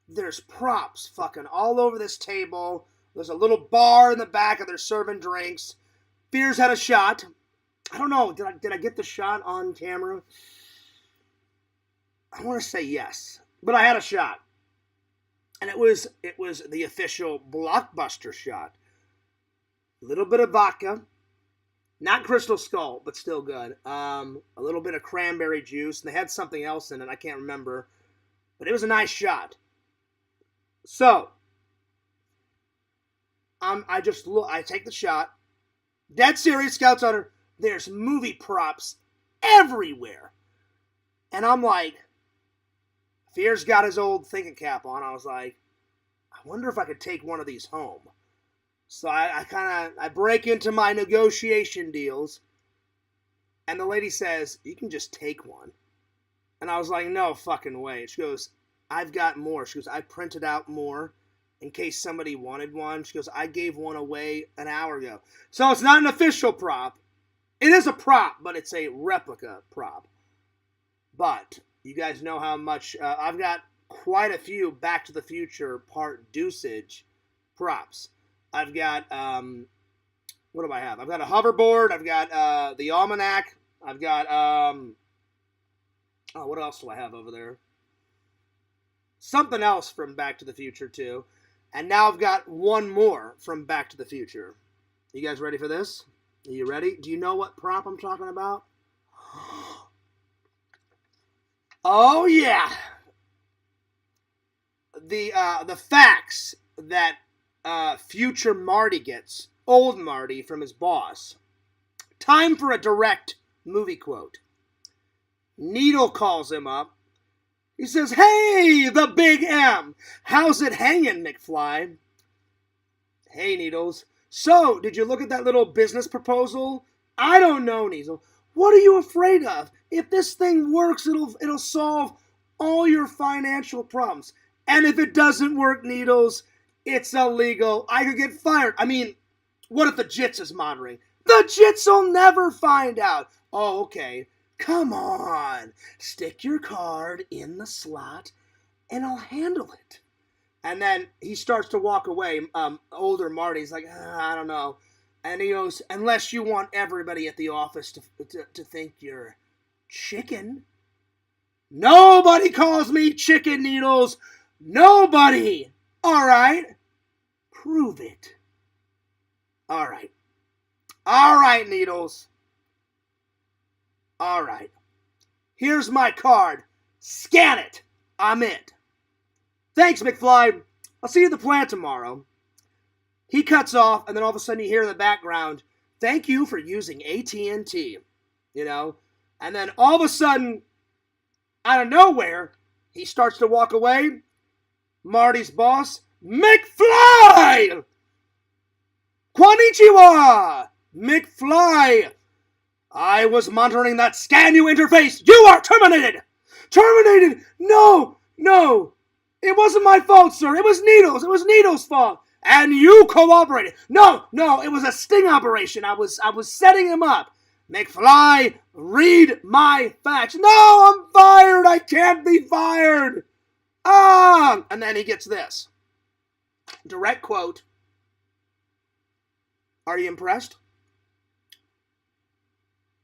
There's props fucking all over this table. There's a little bar in the back and they're serving drinks. Fears had a shot. I don't know. Did I get the shot on camera? I want to say yes. But I had a shot. And it was the official BlockBuster shot. A little bit of vodka. Not Crystal Skull, but still good. A little bit of cranberry juice. And they had something else in it. I can't remember. But it was a nice shot. So, I take the shot. Dead serious, Scouts Hunter. There's movie props everywhere. And I'm like, Fear's got his old thinking cap on. I was like, I wonder if I could take one of these home. So I break into my negotiation deals. And the lady says, you can just take one. And I was like, no fucking way. She goes, I've got more. She goes, I printed out more in case somebody wanted one. She goes, I gave one away an hour ago. So it's not an official prop. It is a prop, but it's a replica prop. But you guys know how much I've got quite a few Back to the Future part dosage props. I've got what do I have? I've got a hoverboard. I've got the almanac. I've got what else do I have over there? Something else from Back to the Future too. And now I've got one more from Back to the Future. You guys ready for this? Are you ready? Do you know what prop I'm talking about? Oh yeah. The facts that future Marty gets, old Marty from his boss. Time for a direct movie quote. Needle calls him up. He says, hey, the Big M. How's it hanging, McFly? Hey, Needles. So, did you look at that little business proposal? I don't know, Needles. What are you afraid of? If this thing works, it'll solve all your financial problems. And if it doesn't work, Needles, it's illegal. I could get fired. I mean, what if the Jits is monitoring? The Jits will never find out. Oh, okay. Come on. Stick your card in the slot, and I'll handle it. And then he starts to walk away. Older Marty's like, I don't know. And he goes, unless you want everybody at the office to think you're chicken. Nobody calls me chicken, Needles. Nobody. All right. Prove it. All right. All right, Needles. All right. Here's my card. Scan it. I'm in. Thanks, McFly. I'll see you at the plant tomorrow. He cuts off, and then all of a sudden you hear in the background, thank you for using AT&T. You know? And then all of a sudden, out of nowhere, he starts to walk away. Marty's boss, McFly! Konnichiwa! McFly! I was monitoring that scan you interface. You are terminated! Terminated! No! It wasn't my fault, sir. It was Needles. It was Needles' fault. And you cooperated. No, it was a sting operation. I was setting him up. McFly, read my facts. No, I'm fired. I can't be fired. And then he gets this. Direct quote. Are you impressed?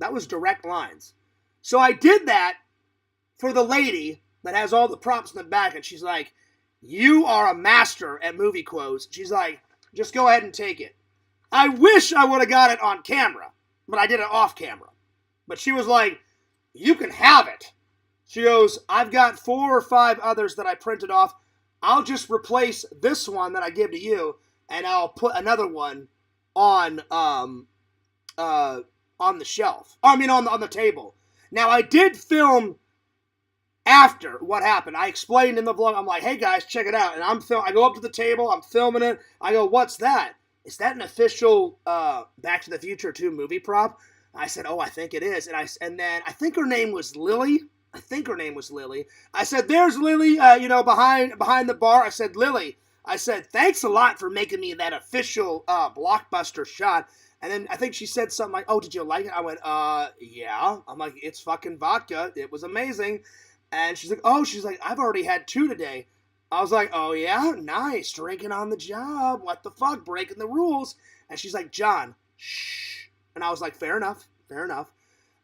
That was direct lines. So I did that for the lady that has all the props in the back, and she's like, you are a master at movie quotes. She's like, just go ahead and take it. I wish I would have got it on camera, but I did it off camera. But she was like, you can have it. She goes, I've got 4 or 5 others that I printed off. I'll just replace this one that I give to you, and I'll put another one on the shelf. I mean, on the table. Now, I did film after what happened. I explained in the vlog. I'm like, hey guys, check it out. And I go up to the table. I'm filming it. I go, what's that? Is that an official Back to the Future 2 movie prop? I said, oh, I think it is. And then I think her name was Lily. I said, there's Lily, behind the bar. I said, Lily. I said, thanks a lot for making me that official BlockBuster shot. And then I think she said something like, oh, did you like it? I went, yeah. I'm like, it's fucking vodka. It was amazing. And she's like, I've already had 2 today. I was like, oh yeah? Nice. Drinking on the job. What the fuck? Breaking the rules. And she's like, John, shh. And I was like, fair enough. And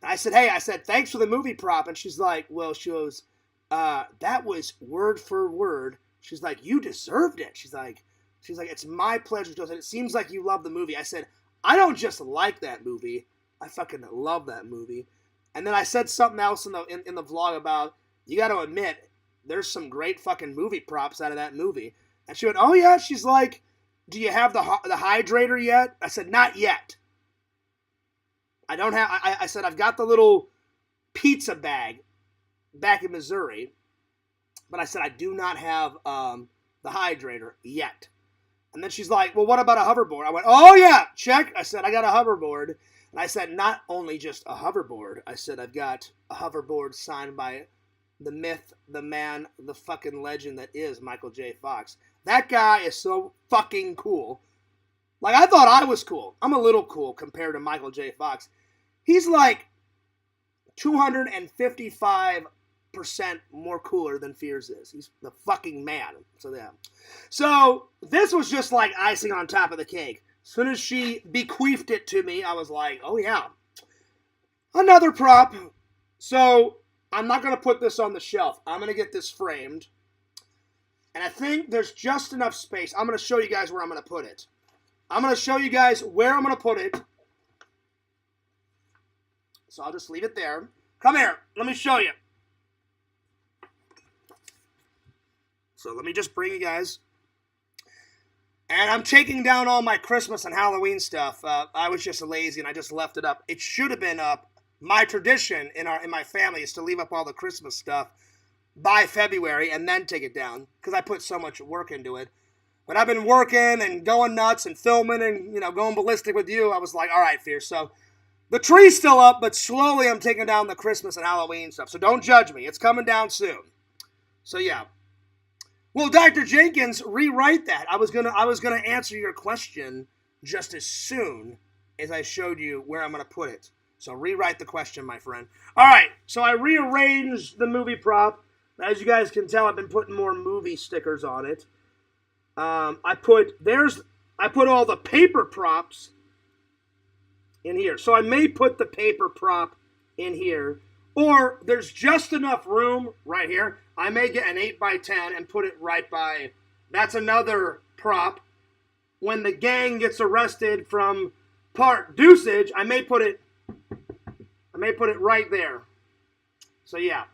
I said, thanks for the movie prop. And she's like, well, she goes, that was word for word. She's like, you deserved it. She's like, it's my pleasure. She goes, and it seems like you love the movie. I said, I don't just like that movie. I fucking love that movie. And then I said something else in the vlog about, you got to admit, there's some great fucking movie props out of that movie. And she went, oh yeah. She's like, do you have the hydrator yet? I said, not yet. I don't have, I said, I've got the little pizza bag back in Missouri. But I said, I do not have the hydrator yet. And then she's like, well, what about a hoverboard? I went, oh yeah, check. I said, I got a hoverboard. And I said, not only just a hoverboard. I said, I've got a hoverboard signed by the myth, the man, the fucking legend that is Michael J. Fox. That guy is so fucking cool. Like, I thought I was cool. I'm a little cool compared to Michael J. Fox. He's like 255% more cooler than Fears is. He's the fucking man. So, yeah. So, this was just like icing on top of the cake. As soon as she bequeathed it to me, I was like, oh yeah. Another prop. So, I'm not going to put this on the shelf. I'm going to get this framed. And I think there's just enough space. I'm going to show you guys where I'm going to put it. I'm going to show you guys where I'm going to put it. So I'll just leave it there. Come here. Let me show you. So let me just bring you guys. And I'm taking down all my Christmas and Halloween stuff. I was just lazy and I just left it up. It should have been up. My tradition in my family is to leave up all the Christmas stuff by February and then take it down because I put so much work into it. But I've been working and going nuts and filming and, going ballistic with you. I was like, all right, Fierce. So the tree's still up, but slowly I'm taking down the Christmas and Halloween stuff. So don't judge me. It's coming down soon. So yeah. Well, Dr. Jenkins, rewrite that. I was gonna answer your question just as soon as I showed you where I'm gonna put it. So rewrite the question, my friend. All right. So I rearranged the movie prop. As you guys can tell, I've been putting more movie stickers on it. I put all the paper props in here. So I may put the paper prop in here. Or there's just enough room right here. I may get an 8x10 and put it right by. That's another prop. When the gang gets arrested from part dosage, I may put it right there. So yeah.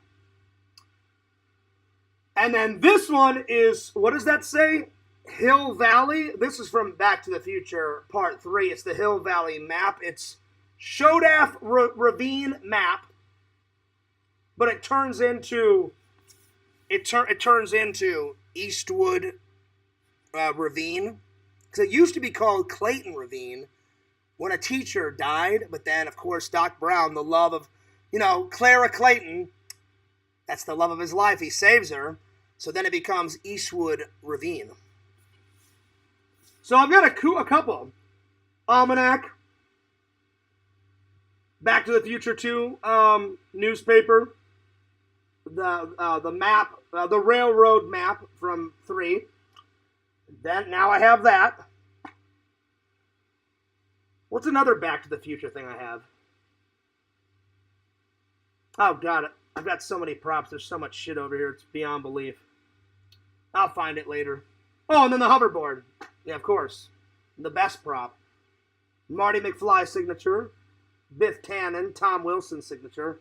And then this one is, what does that say? Hill Valley. This is from Back to the Future Part 3. It's the Hill Valley map. It's Shodaf Ravine map, but it turns into Eastwood Ravine, because it used to be called Clayton Ravine when a teacher died, but then of course Doc Brown, the love of, Clara Clayton, that's the love of his life, he saves her, so then it becomes Eastwood Ravine. So I've got a couple. Almanac, Back to the Future 2 newspaper, the map, the railroad map from 3. Then now I have that. What's another Back to the Future thing I have? Oh god, I've got so many props. There's so much shit over here. It's beyond belief. I'll find it later. Oh, and then the hoverboard. Yeah, of course. The best prop. Marty McFly's signature. Biff Tannen, Tom Wilson's signature.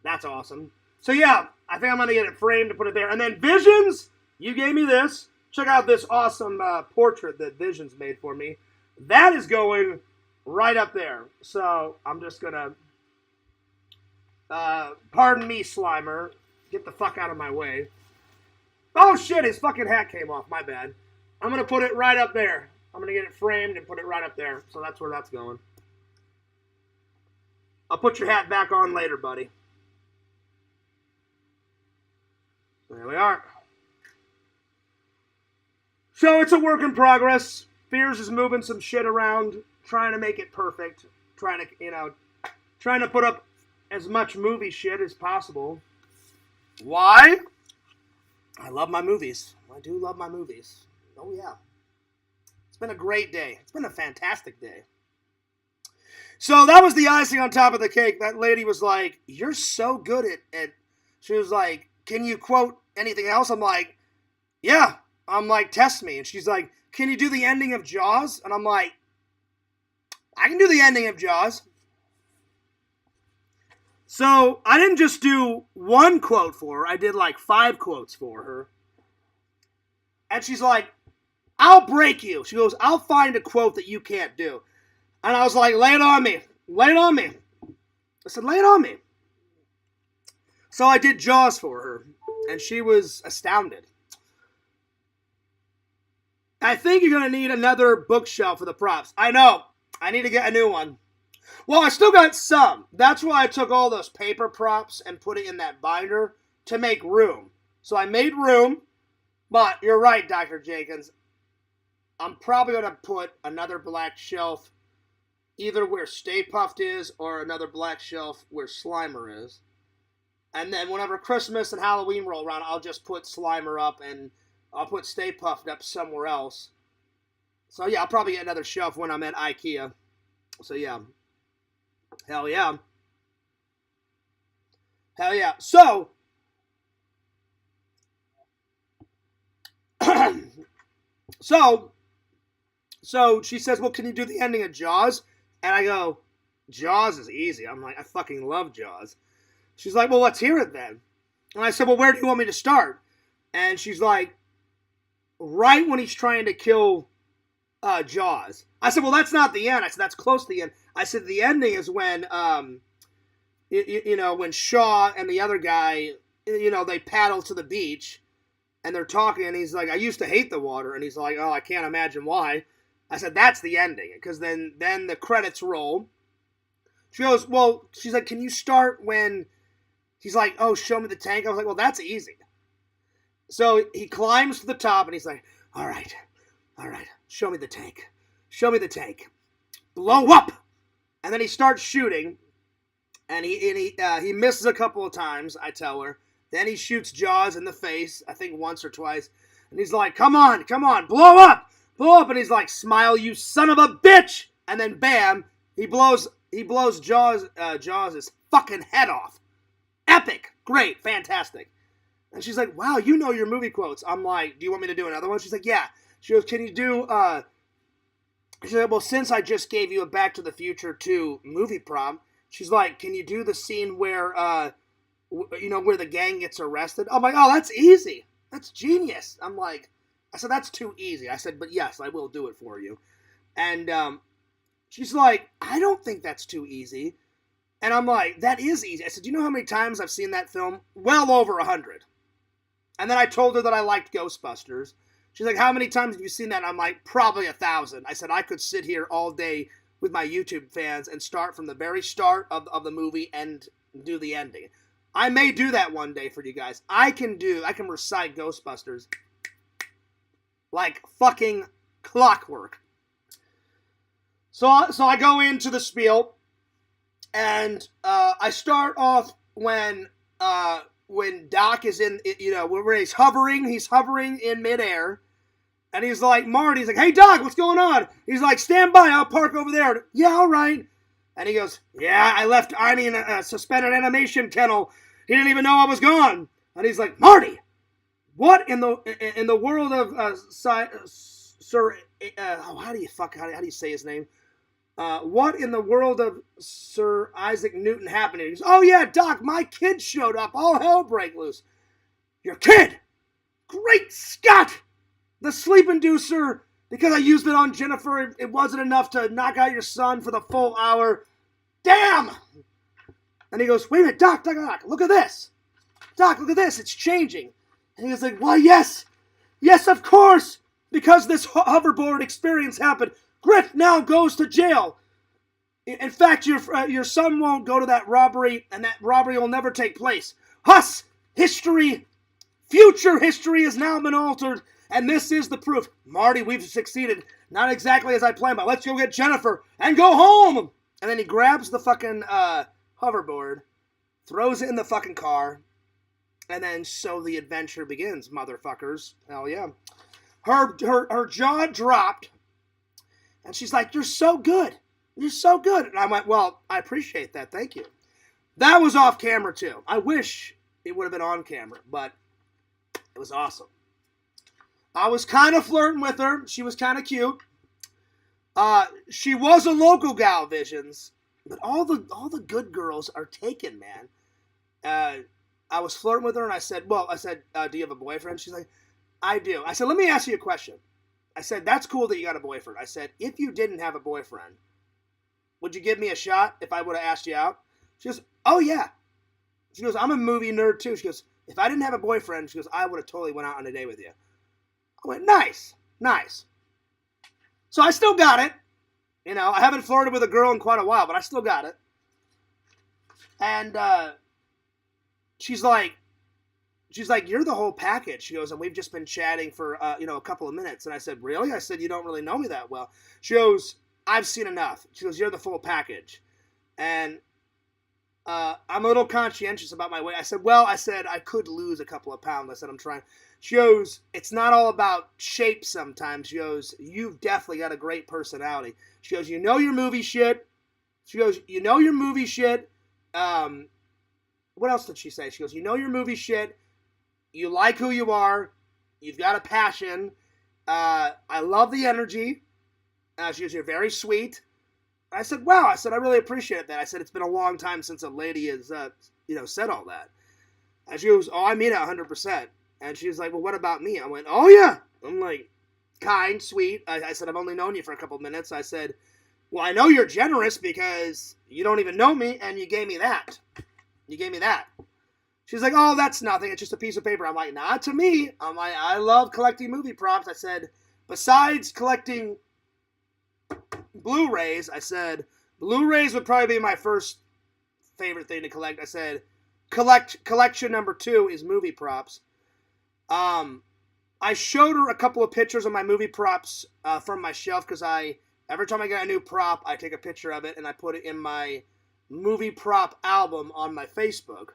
That's awesome. So yeah, I think I'm going to get it framed to put it there. And then Visions, you gave me this. Check out this awesome portrait that Visions made for me. That is going right up there. So I'm just going to, pardon me, Slimer. Get the fuck out of my way. Oh shit, his fucking hat came off. My bad. I'm going to put it right up there. I'm going to get it framed and put it right up there. So that's where that's going. I'll put your hat back on later, buddy. There we are. So it's a work in progress. Fears is moving some shit around, trying to make it perfect. Trying to put up as much movie shit as possible. Why? I love my movies. I do love my movies. Oh yeah. It's been a great day. It's been a fantastic day. So that was the icing on top of the cake. That lady was like, you're so good at she was like, can you quote anything else? I'm like, yeah. I'm like, test me. And she's like, can you do the ending of Jaws? And I'm like, I can do the ending of Jaws. So I didn't just do one quote for her. I did like 5 quotes for her. And she's like, I'll break you. She goes, I'll find a quote that you can't do. And I was like, lay it on me. Lay it on me. I said, lay it on me. So I did Jaws for her. And she was astounded. I think you're going to need another bookshelf for the props. I know. I need to get a new one. Well, I still got some. That's why I took all those paper props and put it in that binder to make room. So I made room. But you're right, Dr. Jenkins. I'm probably going to put another black shelf either where Stay Puft is or another black shelf where Slimer is. And then whenever Christmas and Halloween roll around, I'll just put Slimer up and I'll put Stay Puft up somewhere else. So yeah, I'll probably get another shelf when I'm at IKEA. So yeah. Hell yeah. Hell yeah. So, so she says, well, can you do the ending of Jaws? And I go, Jaws is easy. I'm like, I fucking love Jaws. She's like, well, let's hear it then. And I said, well, where do you want me to start? And she's like, right when he's trying to kill Jaws. I said, well, that's not the end. I said, that's close to the end. I said, the ending is when, when Shaw and the other guy, they paddle to the beach and they're talking and he's like, I used to hate the water. And he's like, oh, I can't imagine why. I said, that's the ending. Because then the credits roll. She goes, well, she's like, can you start when he's like, oh, show me the tank? I was like, well, that's easy. So he climbs to the top and he's like, all right, show me the tank. Show me the tank. Blow up! And then he starts shooting, and he misses a couple of times, I tell her. Then he shoots Jaws in the face, I think once or twice. And he's like, come on, blow up! Blow up! And he's like, smile, you son of a bitch! And then bam, he blows Jaws' fucking head off. Epic! Great, fantastic. And she's like, wow, you know your movie quotes. I'm like, do you want me to do another one? She's like, yeah. She goes, can you do She said, well, since I just gave you a Back to the Future 2 movie prompt, she's like, can you do the scene where, where the gang gets arrested? I'm like, oh, that's easy. That's genius. I said, that's too easy. I said, but yes, I will do it for you. And she's like, I don't think that's too easy. And I'm like, that is easy. I said, do you know how many times I've seen that film? Well over 100. And then I told her that I liked Ghostbusters. She's like, how many times have you seen that? And I'm like, probably 1,000. I said, I could sit here all day with my YouTube fans and start from the very start of the movie and do the ending. I may do that one day for you guys. I can recite Ghostbusters like fucking clockwork. So I go into the spiel, and I start off when Doc is in, where he's hovering in midair. And he's like, Marty's like, hey, Doc, what's going on? He's like, stand by, I'll park over there. Yeah, all right. And he goes, yeah, I left Arnie in a suspended animation kennel. He didn't even know I was gone. And he's like, Marty, what in the world of Sir, how do you say his name? What in the world of Sir Isaac Newton happened? He goes, oh yeah, Doc, my kid showed up. All hell break loose. Your kid? Great Scott! The sleep inducer, because I used it on Jennifer, it wasn't enough to knock out your son for the full hour. Damn! And he goes, wait a minute, Doc, look at this. Doc, look at this, it's changing. And he was like, why, yes, of course, because this hoverboard experience happened. Griff now goes to jail. In fact, your son won't go to that robbery, and that robbery will never take place. Huss, future history has now been altered. And this is the proof. Marty, we've succeeded. Not exactly as I planned, but let's go get Jennifer and go home. And then he grabs the fucking hoverboard, throws it in the fucking car, and then so the adventure begins, motherfuckers. Hell yeah. Her jaw dropped, and she's like, you're so good. You're so good. And I went, well, I appreciate that. Thank you. That was off camera, too. I wish it would have been on camera, but it was awesome. I was kind of flirting with her. She was kind of cute. She was a local gal, Visions, but all the good girls are taken, man. I was flirting with her, and I said, do you have a boyfriend? She's like, I do. I said, let me ask you a question. I said, that's cool that you got a boyfriend. I said, if you didn't have a boyfriend, would you give me a shot if I would have asked you out? She goes, oh, yeah. She goes, I'm a movie nerd, too. She goes, if I didn't have a boyfriend, she goes, I would have totally went out on a date with you. I went, nice. So I still got it. I haven't flirted with a girl in quite a while, but I still got it. And she's like, you're the whole package. She goes, and we've just been chatting for, a couple of minutes. And I said, really? I said, you don't really know me that well. She goes, I've seen enough. She goes, you're the full package. And I'm a little conscientious about my weight. I said, I could lose a couple of pounds. I said, I'm trying. She goes, it's not all about shape sometimes. She goes, you've definitely got a great personality. She goes, you know your movie shit. She goes, you know your movie shit. What else did she say? She goes, you know your movie shit. You like who you are. You've got a passion. I love the energy. She goes, you're very sweet. I said, wow. I said, I really appreciate that. I said, it's been a long time since a lady has, said all that. And she goes, oh, I mean it 100%. And she was like, well, what about me? I went, oh, yeah. I'm like, kind, sweet. I said, I've only known you for a couple minutes. I said, well, I know you're generous because you don't even know me, and you gave me that. She's like, oh, that's nothing. It's just a piece of paper. I'm like, not to me. I'm like, I love collecting movie props. I said, besides collecting Blu-rays, I said, Blu-rays would probably be my first favorite thing to collect. I said, collection number 2 is movie props. I showed her a couple of pictures of my movie props from my shelf because every time I get a new prop, I take a picture of it and I put it in my movie prop album on my Facebook.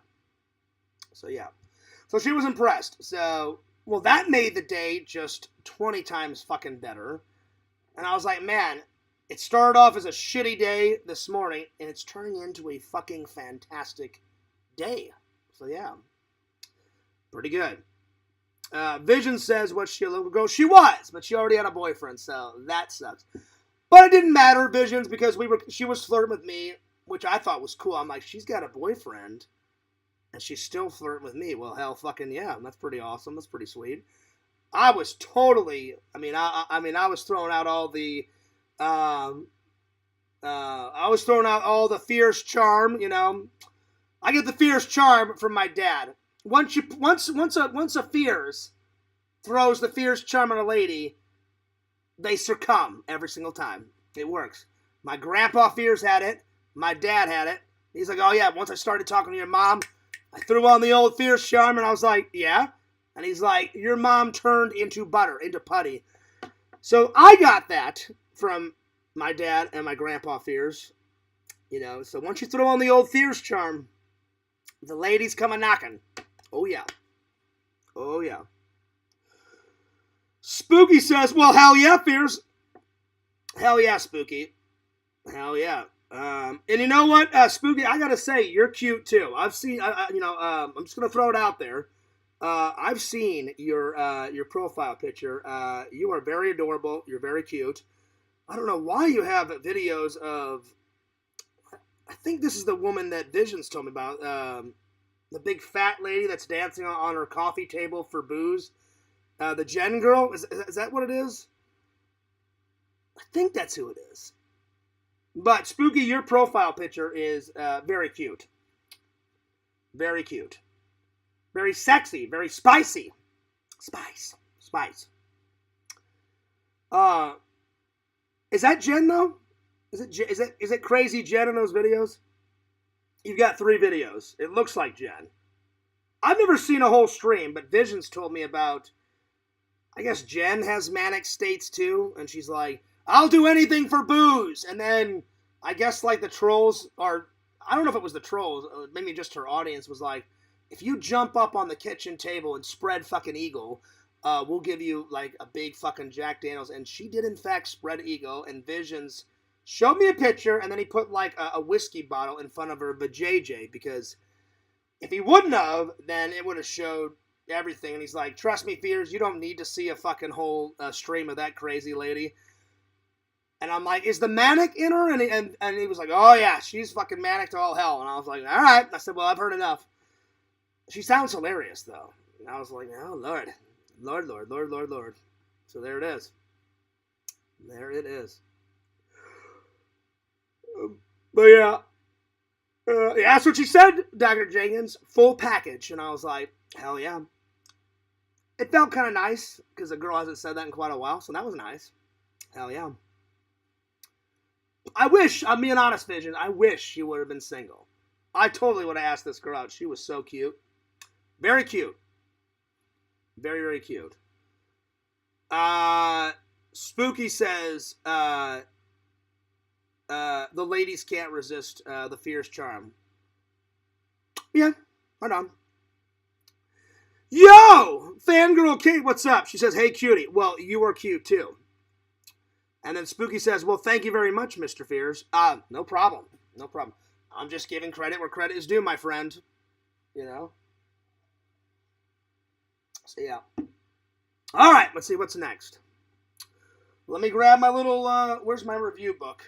So yeah. So she was impressed. So, well, that made the day just 20 times fucking better. And I was like, man, it started off as a shitty day this morning and it's turning into a fucking fantastic day. So yeah. Pretty good. Vision says, was she a local girl? She was, but she already had a boyfriend, so that sucks. But it didn't matter, Visions, because she was flirting with me, which I thought was cool. I'm like, she's got a boyfriend, and she's still flirting with me. Well, hell fucking yeah. That's pretty awesome. That's pretty sweet. I was totally, I was throwing out all the, I was throwing out all the fierce charm, you know. I get the fierce charm from my dad. Once a fierce throws the fierce charm on a lady, they succumb every single time. It works. My grandpa Fears had it. My dad had it. He's like, oh yeah, once I started talking to your mom, I threw on the old fierce charm, and I was like, yeah. And he's like, your mom turned into butter, into putty. So I got that from my dad and my grandpa Fears. You know, so once you throw on the old fierce charm, the ladies come a-knocking. Oh yeah. Oh yeah. Spooky says, well, hell yeah, Fears. Hell yeah, Spooky. Hell yeah. And you know what, Spooky, I gotta say, you're cute too. I've seen, I'm just gonna throw it out there. I've seen your profile picture. You are very adorable. You're very cute. I don't know why you have videos of, I think this is the woman that Visions told me about, the big fat lady that's dancing on her coffee table for booze. The Jen girl, is that what it is? I think that's who it is. But Spooky, your profile picture is very cute. Very cute. Very sexy. Very spicy. Spice. Is that Jen though? Is it crazy Jen in those videos? You've got 3 videos. It looks like Jen. I've never seen a whole stream, but Visions told me about, I guess Jen has manic states too, and she's like, I'll do anything for booze. And then I guess like the trolls are, I don't know if it was the trolls, maybe just her audience was like, if you jump up on the kitchen table and spread fucking eagle, we'll give you like a big fucking Jack Daniels. And she did in fact spread eagle, and Visions showed me a picture, and then he put like a whiskey bottle in front of her vajayjay, because if he wouldn't have, then it would have showed everything. And he's like, trust me, Fears, you don't need to see a fucking whole stream of that crazy lady. And I'm like, is the manic in her? And he was like, oh yeah, she's fucking manic to all hell. And I was like, all right. I said, well, I've heard enough. She sounds hilarious though. And I was like, oh Lord. Lord. So there it is. There it is. But yeah. Yeah, that's what she said, Dr. Jenkins. Full package. And I was like, hell yeah. It felt kind of nice, because the girl hasn't said that in quite a while, so that was nice. Hell yeah. I wish, I'm being honest, Vision, I wish she would have been single. I totally would have asked this girl out. She was so cute. Very cute. Very, very cute. Spooky says, the ladies can't resist the fierce charm. Yeah, right on. Yo! Fangirl Kate, what's up? She says, hey, cutie. Well, you are cute, too. And then Spooky says, well, thank you very much, Mr. Fears. No problem. No problem. I'm just giving credit where credit is due, my friend. You know? So, yeah. All right, let's see what's next. Let me grab my little, where's my review book?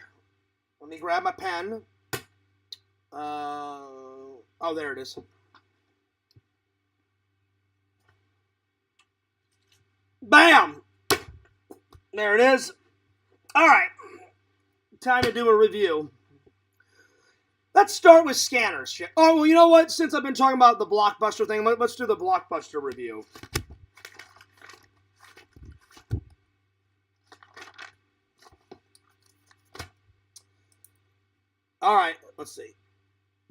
Let me grab my pen. Oh, there it is. Bam! There it is. All right. Time to do a review. Let's start with scanners. Oh, well, you know what? Since I've been talking about the BlockBuster thing, let's do the BlockBuster review. All right, let's see.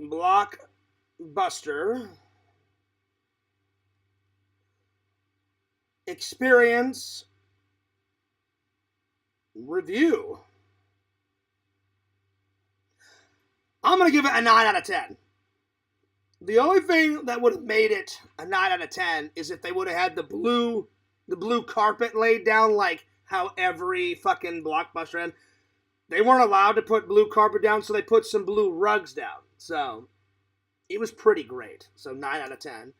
BlockBuster experience review. I'm going to give it a 9 out of 10. The only thing that would have made it a 9 out of 10 is if they would have had the blue carpet laid down like how every fucking BlockBuster had. They weren't allowed to put blue carpet down, so they put some blue rugs down. So, it was pretty great. So, 9 out of 10.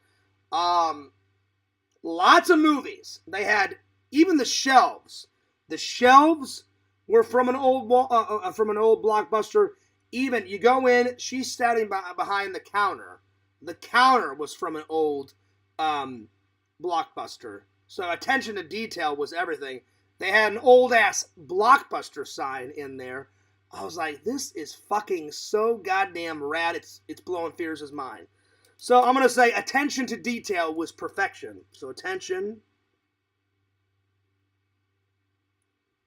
Lots of movies. They had even the shelves. The shelves were from an old Blockbuster. Even you go in, she's standing behind the counter. The counter was from an old Blockbuster. So attention to detail was everything. They had an old ass Blockbuster sign in there. I was like, this is fucking so goddamn rad. It's blowing Fears' mind. So I'm gonna say attention to detail was perfection. So attention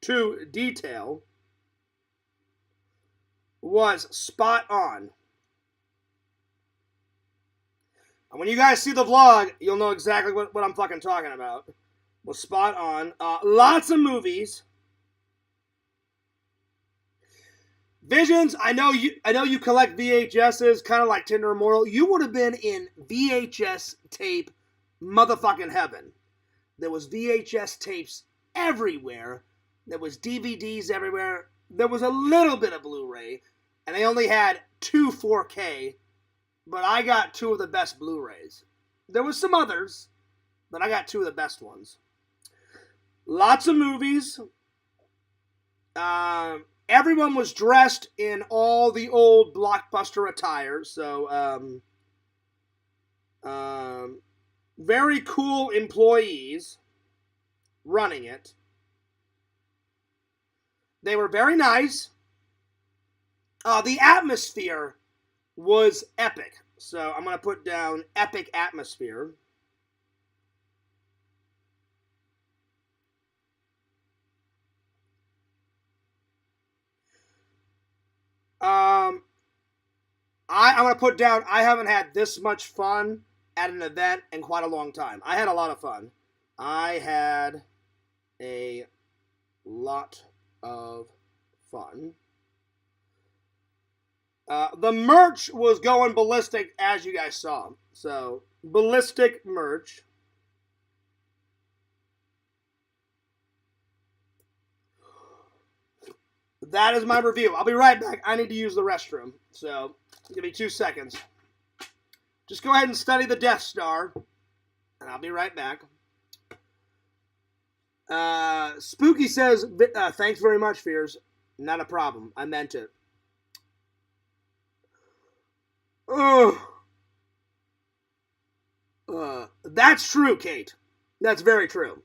to detail was spot on. And when you guys see the vlog, you'll know exactly what I'm fucking talking about. Was spot on. Lots of movies. Visions, I know you collect VHSs, kind of like Tinder Immortal. You would have been in VHS tape motherfucking heaven. There was VHS tapes everywhere. There was DVDs everywhere. There was a little bit of Blu-ray, and they only had 2 4K, but I got 2 of the best Blu-rays. There was some others, but I got 2 of the best ones. Lots of movies. Everyone was dressed in all the old Blockbuster attire, so very cool employees running it. They were very nice. The atmosphere was epic, so I'm going to put down epic atmosphere. I'm going to put down, I haven't had this much fun at an event in quite a long time. I had a lot of fun. I had a lot of fun. The merch was going ballistic, as you guys saw. So, ballistic merch. That is my review. I'll be right back. I need to use the restroom. So, give me 2 seconds. Just go ahead and study the Death Star. And I'll be right back. Spooky says, thanks very much, Fears. Not a problem. I meant it. That's true, Kate. That's very true.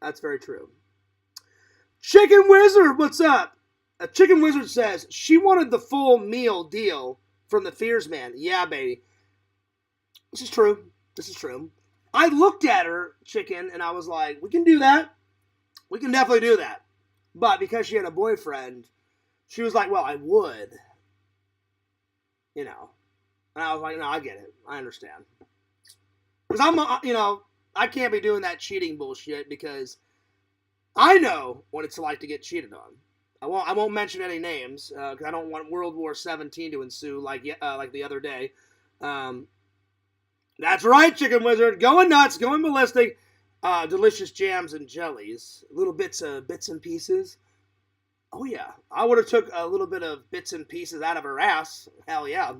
That's very true. Chicken Wizard, what's up? Chicken Wizard says, she wanted the full meal deal from the Fears Man. Yeah, baby. This is true. This is true. I looked at her, Chicken, and I was like, we can do that. We can definitely do that. But because she had a boyfriend, she was like, well, I would. You know. And I was like, no, I get it. I understand. Because I can't be doing that cheating bullshit because I know what it's like to get cheated on. I won't mention any names because I don't want World War 17 to ensue like the other day. That's right, Chicken Wizard, going nuts, going ballistic. Delicious jams and jellies, little bits and pieces. Oh yeah, I would have took a little bit of bits and pieces out of her ass. Hell yeah,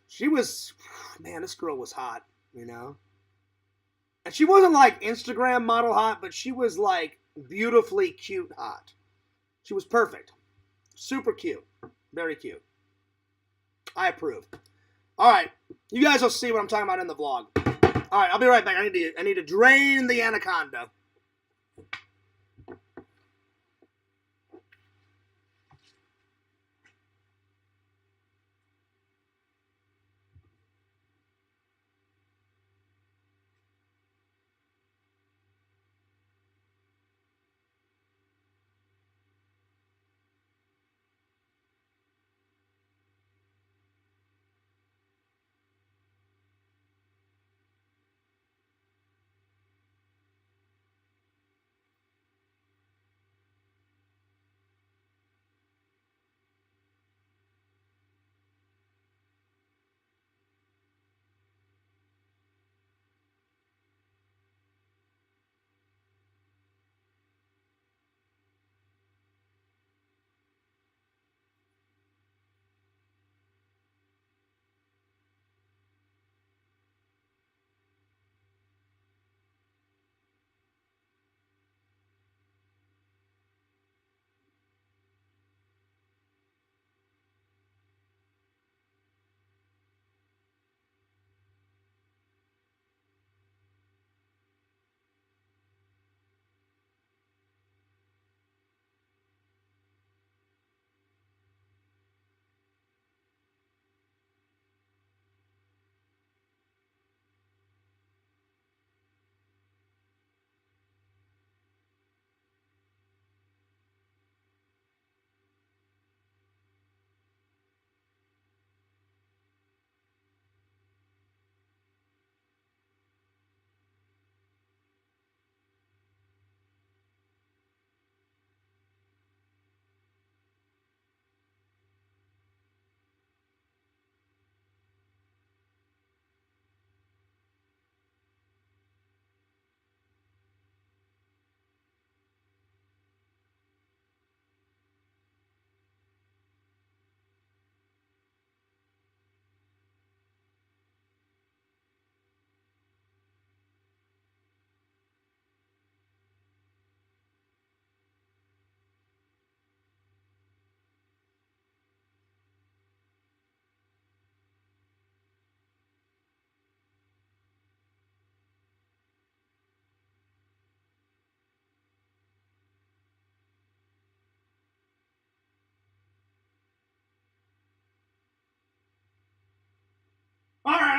she was. Man, this girl was hot, you know. And she wasn't like Instagram model hot, but she was like beautifully cute hot. She was perfect. Super cute. Very cute. I approve. Alright. You guys will see what I'm talking about in the vlog. Alright, I'll be right back. I need to drain the anaconda.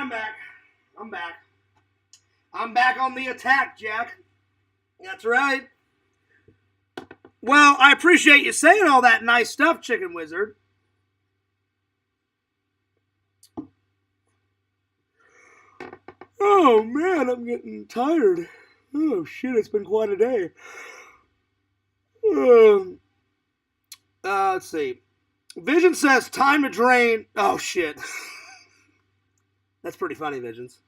I'm back. I'm back. I'm back on the attack, Jack. That's right. Well, I appreciate you saying all that nice stuff, Chicken Wizard. Oh, man, I'm getting tired. Oh, shit, it's been quite a day. Let's see. Vision says, time to drain. Oh, shit. That's pretty funny, Visions.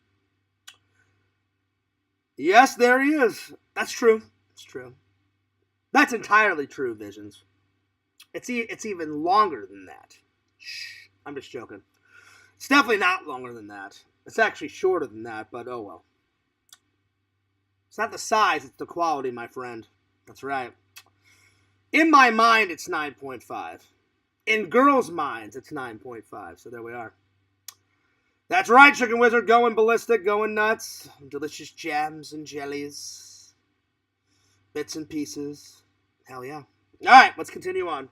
Yes, there he is. That's true. It's true. That's entirely true, Visions. It's even longer than that. Shh, I'm just joking. It's definitely not longer than that. It's actually shorter than that, but oh well. It's not the size, it's the quality, my friend. That's right. In my mind, it's 9.5. In girls' minds, it's 9.5. So there we are. That's right, Chicken Wizard. Going ballistic, going nuts. Delicious jams and jellies. Bits and pieces. Hell yeah. All right, let's continue on.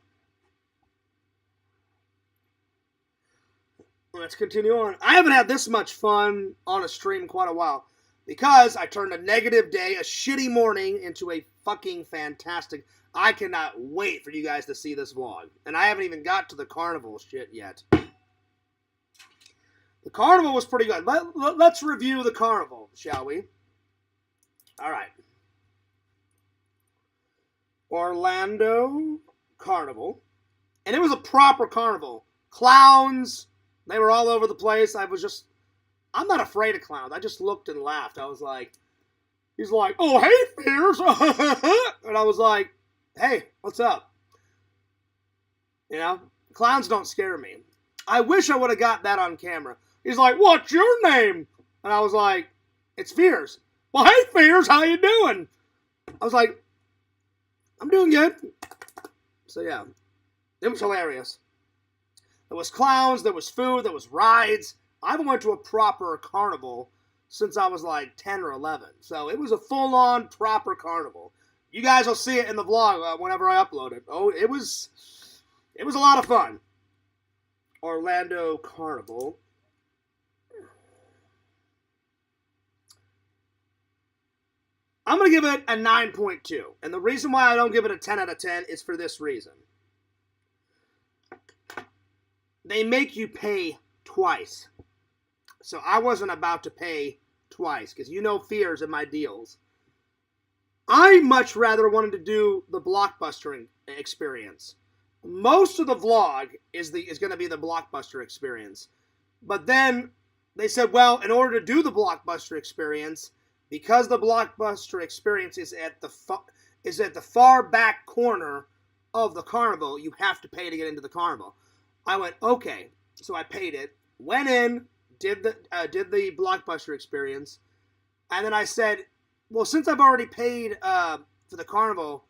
Let's continue on. I haven't had this much fun on a stream in quite a while because I turned a negative day, a shitty morning, into a fucking fantastic. I cannot wait for you guys to see this vlog. And I haven't even got to the carnival shit yet. The carnival was pretty good. Let's review the carnival, shall we? All right. Orlando Carnival. And it was a proper carnival. Clowns. They were all over the place. I'm not afraid of clowns. I just looked and laughed. I was like, he's like, oh, hey, Fears. And I was like, hey, what's up? You know, clowns don't scare me. I wish I would have got that on camera. He's like, what's your name? And I was like, it's Fears. Well, hey, Fears, how you doing? I was like, I'm doing good. So, yeah, it was hilarious. There was clowns, there was food, there was rides. I haven't went to a proper carnival since I was like 10 or 11. So it was a full-on proper carnival. You guys will see it in the vlog whenever I upload it. Oh, it was a lot of fun. Orlando Carnival. I'm going to give it a 9.2. And the reason why I don't give it a 10 out of 10 is for this reason. They make you pay twice. So I wasn't about to pay twice, because you know Fears in my deals. I much rather wanted to do the BlockBuster experience. Most of the vlog is going to be the BlockBuster experience. But then they said, well, in order to do the BlockBuster experience, because the BlockBuster experience is at the far back corner of the carnival, you have to pay to get into the carnival. I went, okay. So I paid it, went in, did the BlockBuster experience, and then I said, well, since I've already paid for the carnival,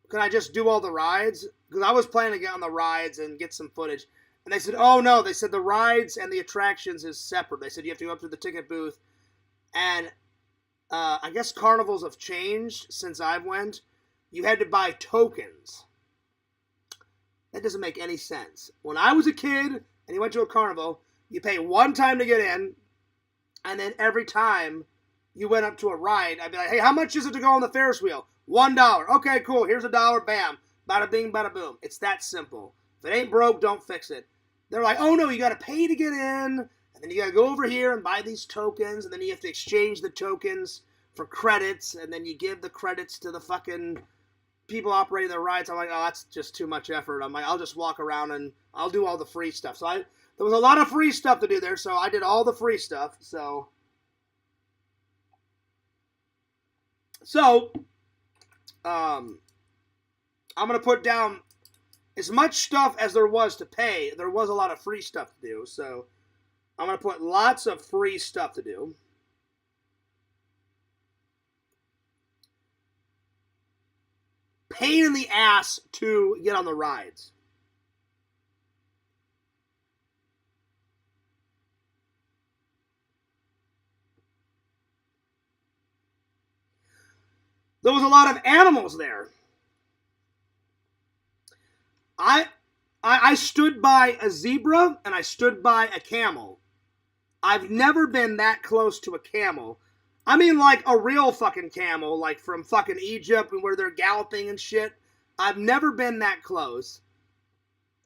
can I just do all the rides? Because I was planning to get on the rides and get some footage. And they said, oh, no. They said the rides and the attractions is separate. They said you have to go up to the ticket booth. And I guess carnivals have changed since I went. You had to buy tokens. That doesn't make any sense. When I was a kid and you went to a carnival, you pay one time to get in, and then every time you went up to a ride, I'd be like, hey, how much is it to go on the Ferris wheel? $1. Okay, cool. Here's $1. Bam. Bada bing, bada boom. It's that simple. If it ain't broke, don't fix it. They're like, oh, no, you got to pay to get in, and then you got to go over here and buy these tokens, and then you have to exchange the tokens for credits, and then you give the credits to the fucking people operating the rides. I'm like, oh, that's just too much effort. I'm like, I'll just walk around and I'll do all the free stuff. So there was a lot of free stuff to do there, so I did all the free stuff. So I'm going to put down as much stuff as there was to pay. There was a lot of free stuff to do, so I'm going to put lots of free stuff to do. Pain in the ass to get on the rides. There was a lot of animals there. I stood by a zebra and I stood by a camel. I've never been that close to a camel. I mean, like a real fucking camel, like from fucking Egypt and where they're galloping and shit. I've never been that close.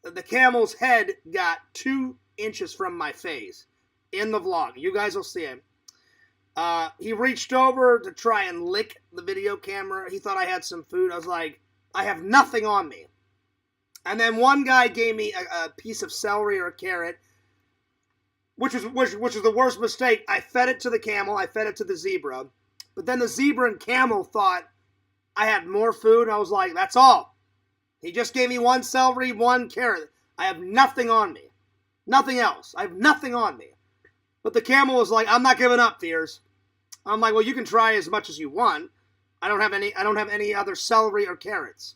The camel's head got 2 inches from my face in the vlog. You guys will see him. He reached over to try and lick the video camera. He thought I had some food. I was like, I have nothing on me. And then one guy gave me a piece of celery or a carrot, which was the worst mistake. I fed it to the camel. I fed it to the zebra. But then the zebra and camel thought I had more food. I was like, that's all. He just gave me 1 celery, 1 carrot. I have nothing on me. Nothing else. I have nothing on me. But the camel was like, I'm not giving up, Fears. I'm like, well, you can try as much as you want. I don't have any other celery or carrots.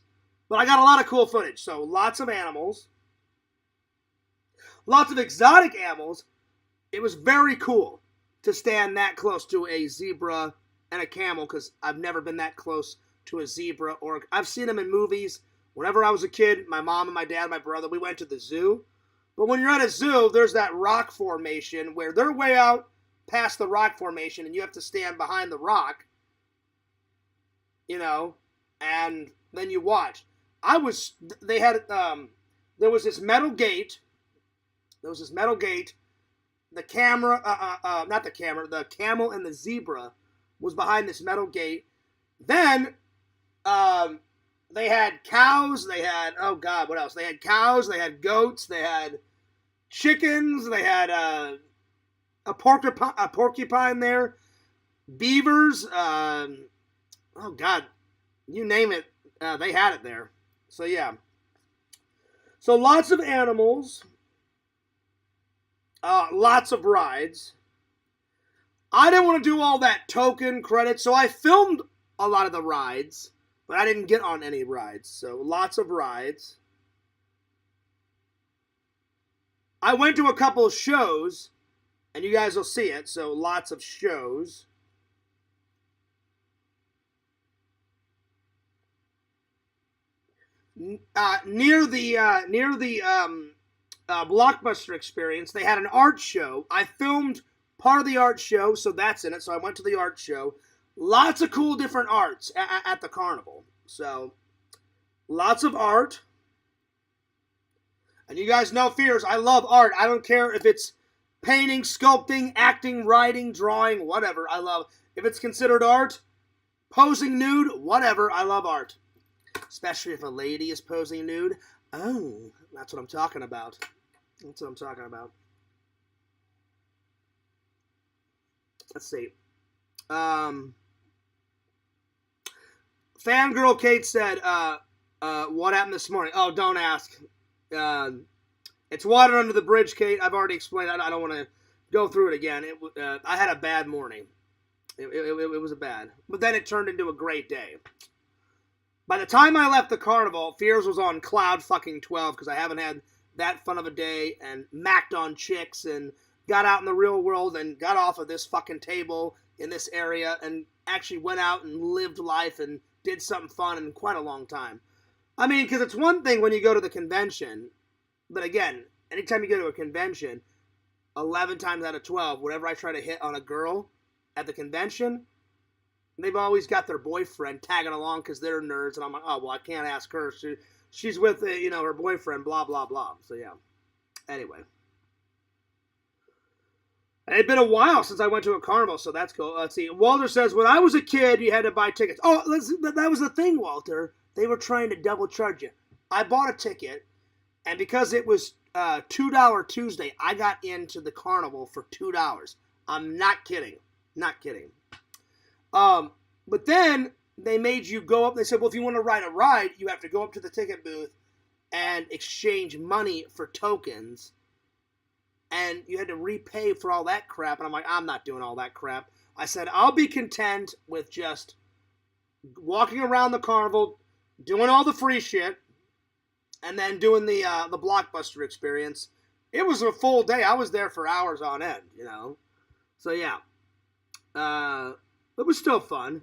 But I got a lot of cool footage. So lots of animals. Lots of exotic animals. It was very cool to stand that close to a zebra and a camel, because I've never been that close to a zebra. Or I've seen them in movies. Whenever I was a kid, my mom and my dad, my brother, we went to the zoo. But when you're at a zoo, there's that rock formation where they're way out past the rock formation and you have to stand behind the rock, you know, and then you watch. There was this metal gate. The camel and the zebra was behind this metal gate. Then, they had cows, they had, oh God, what else? They had cows, they had goats, they had chickens, they had a porcupine there, beavers, oh God, you name it, they had it there. So yeah. So lots of animals, lots of rides. I didn't want to do all that token credit, so I filmed a lot of the rides. But I didn't get on any rides, so lots of rides. I went to a couple of shows, and you guys will see it, so lots of shows. Near the BlockBuster experience, they had an art show. I filmed part of the art show, so that's in it, so I went to the art show. Lots of cool different arts at the carnival. So, lots of art. And you guys know, Fears, I love art. I don't care if it's painting, sculpting, acting, writing, drawing, whatever. I love. If it's considered art, posing nude, whatever. I love art. Especially if a lady is posing nude. Oh, that's what I'm talking about. That's what I'm talking about. Let's see. Fangirl Kate said, what happened this morning? Oh, don't ask. It's water under the bridge, Kate. I've already explained. I don't want to go through it again. I had a bad morning. It was a bad. But then it turned into a great day. By the time I left the carnival, Fears was on cloud fucking 12 because I haven't had that fun of a day and macked on chicks and got out in the real world and got off of this fucking table in this area and actually went out and lived life and did something fun in quite a long time. I mean, because it's one thing when you go to the convention, but again, anytime you go to a convention, 11 times out of 12, whenever I try to hit on a girl at the convention, they've always got their boyfriend tagging along because they're nerds, and I'm like, oh, well, I can't ask her. She's with, her boyfriend, blah, blah, blah. So, yeah. Anyway. It's been a while since I went to a carnival, so that's cool. Let's see. Walter says, when I was a kid, you had to buy tickets. Oh, that was the thing, Walter. They were trying to double charge you. I bought a ticket, and because it was $2 Tuesday, I got into the carnival for $2. I'm not kidding. Not kidding. But then they made you go up. They said, well, if you want to ride a ride, you have to go up to the ticket booth and exchange money for tokens. And you had to repay for all that crap. And I'm like, I'm not doing all that crap. I said, I'll be content with just walking around the carnival, doing all the free shit, and then doing the BlockBuster experience. It was a full day. I was there for hours on end, So, yeah. It was still fun.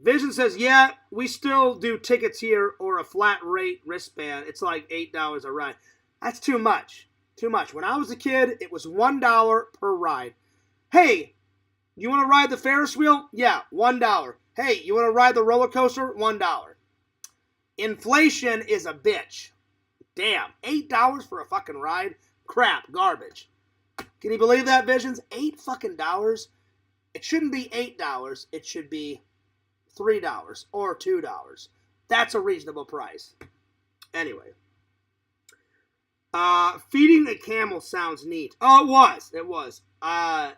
Vision says, yeah, we still do tickets here or a flat rate wristband. It's like $8 a ride. That's too much. Too much. When I was a kid, it was $1 per ride. Hey, you want to ride the Ferris wheel? Yeah, $1. Hey, you want to ride the roller coaster? $1. Inflation is a bitch. Damn, $8 for a fucking ride? Crap, garbage. Can you believe that, Visions? $8 fucking dollars? It shouldn't be $8. It should be $3 or $2. That's a reasonable price. Anyway. Feeding a camel sounds neat. Oh, it was. I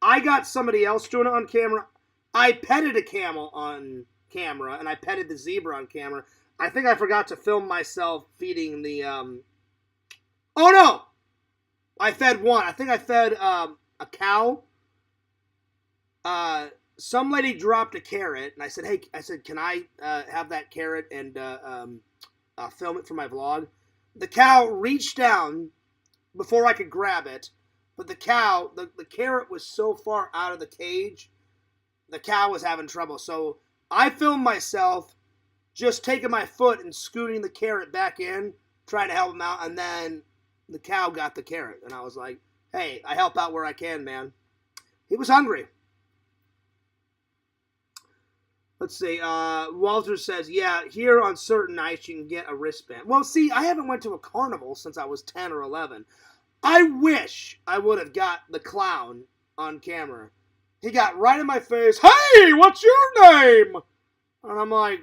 got somebody else doing it on camera. I petted a camel on camera, and I petted the zebra on camera. I think I forgot to film myself feeding the, Oh, no! I fed one. I think I fed, a cow. Some lady dropped a carrot, and I said, hey, can I, have that carrot and, film it for my vlog? The cow reached down before I could grab it, but the carrot was so far out of the cage, the cow was having trouble. So I filmed myself just taking my foot and scooting the carrot back in, trying to help him out, and then the cow got the carrot. And I was like, hey, I help out where I can, man. He was hungry. Let's see, Walter says, yeah, here on certain nights you can get a wristband. Well, see, I haven't went to a carnival since I was 10 or 11. I wish I would have got the clown on camera. He got right in my face, hey, what's your name? And I'm like,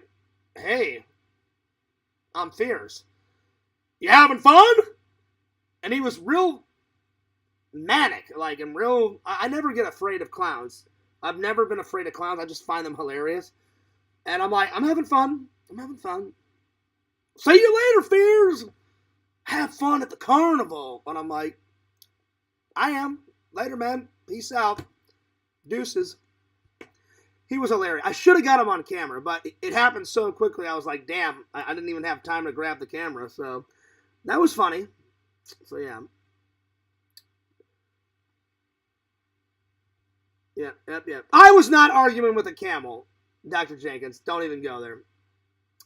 hey, I'm Fears. You having fun? And he was real manic, like, and real, I never get afraid of clowns. I've never been afraid of clowns, I just find them hilarious. And I'm like, I'm having fun. See you later, Fears. Have fun at the carnival. And I'm like, I am. Later, man. Peace out. Deuces. He was hilarious. I should have got him on camera, but it happened so quickly. I was like, damn, I didn't even have time to grab the camera. So that was funny. So, yeah. Yep. I was not arguing with a camel. Dr. Jenkins, don't even go there.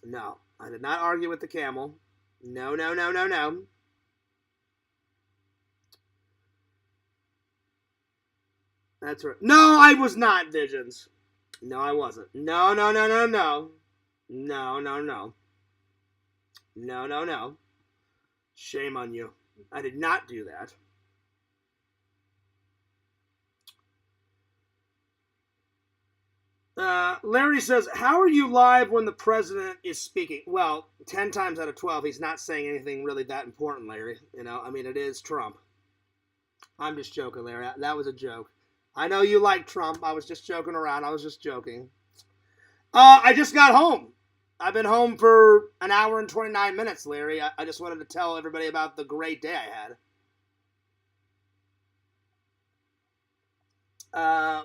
No, I did not argue with the camel. No. That's right. No, I was not, Visions. No, I wasn't. No. No. Shame on you. I did not do that. Larry says, how are you live when the president is speaking? Well, 10 times out of 12, he's not saying anything really that important, Larry. You know, I mean, it is Trump. I'm just joking, Larry. That was a joke. I know you like Trump. I was just joking around. I was just joking. I just got home. I've been home for an hour and 29 minutes, Larry. I just wanted to tell everybody about the great day I had.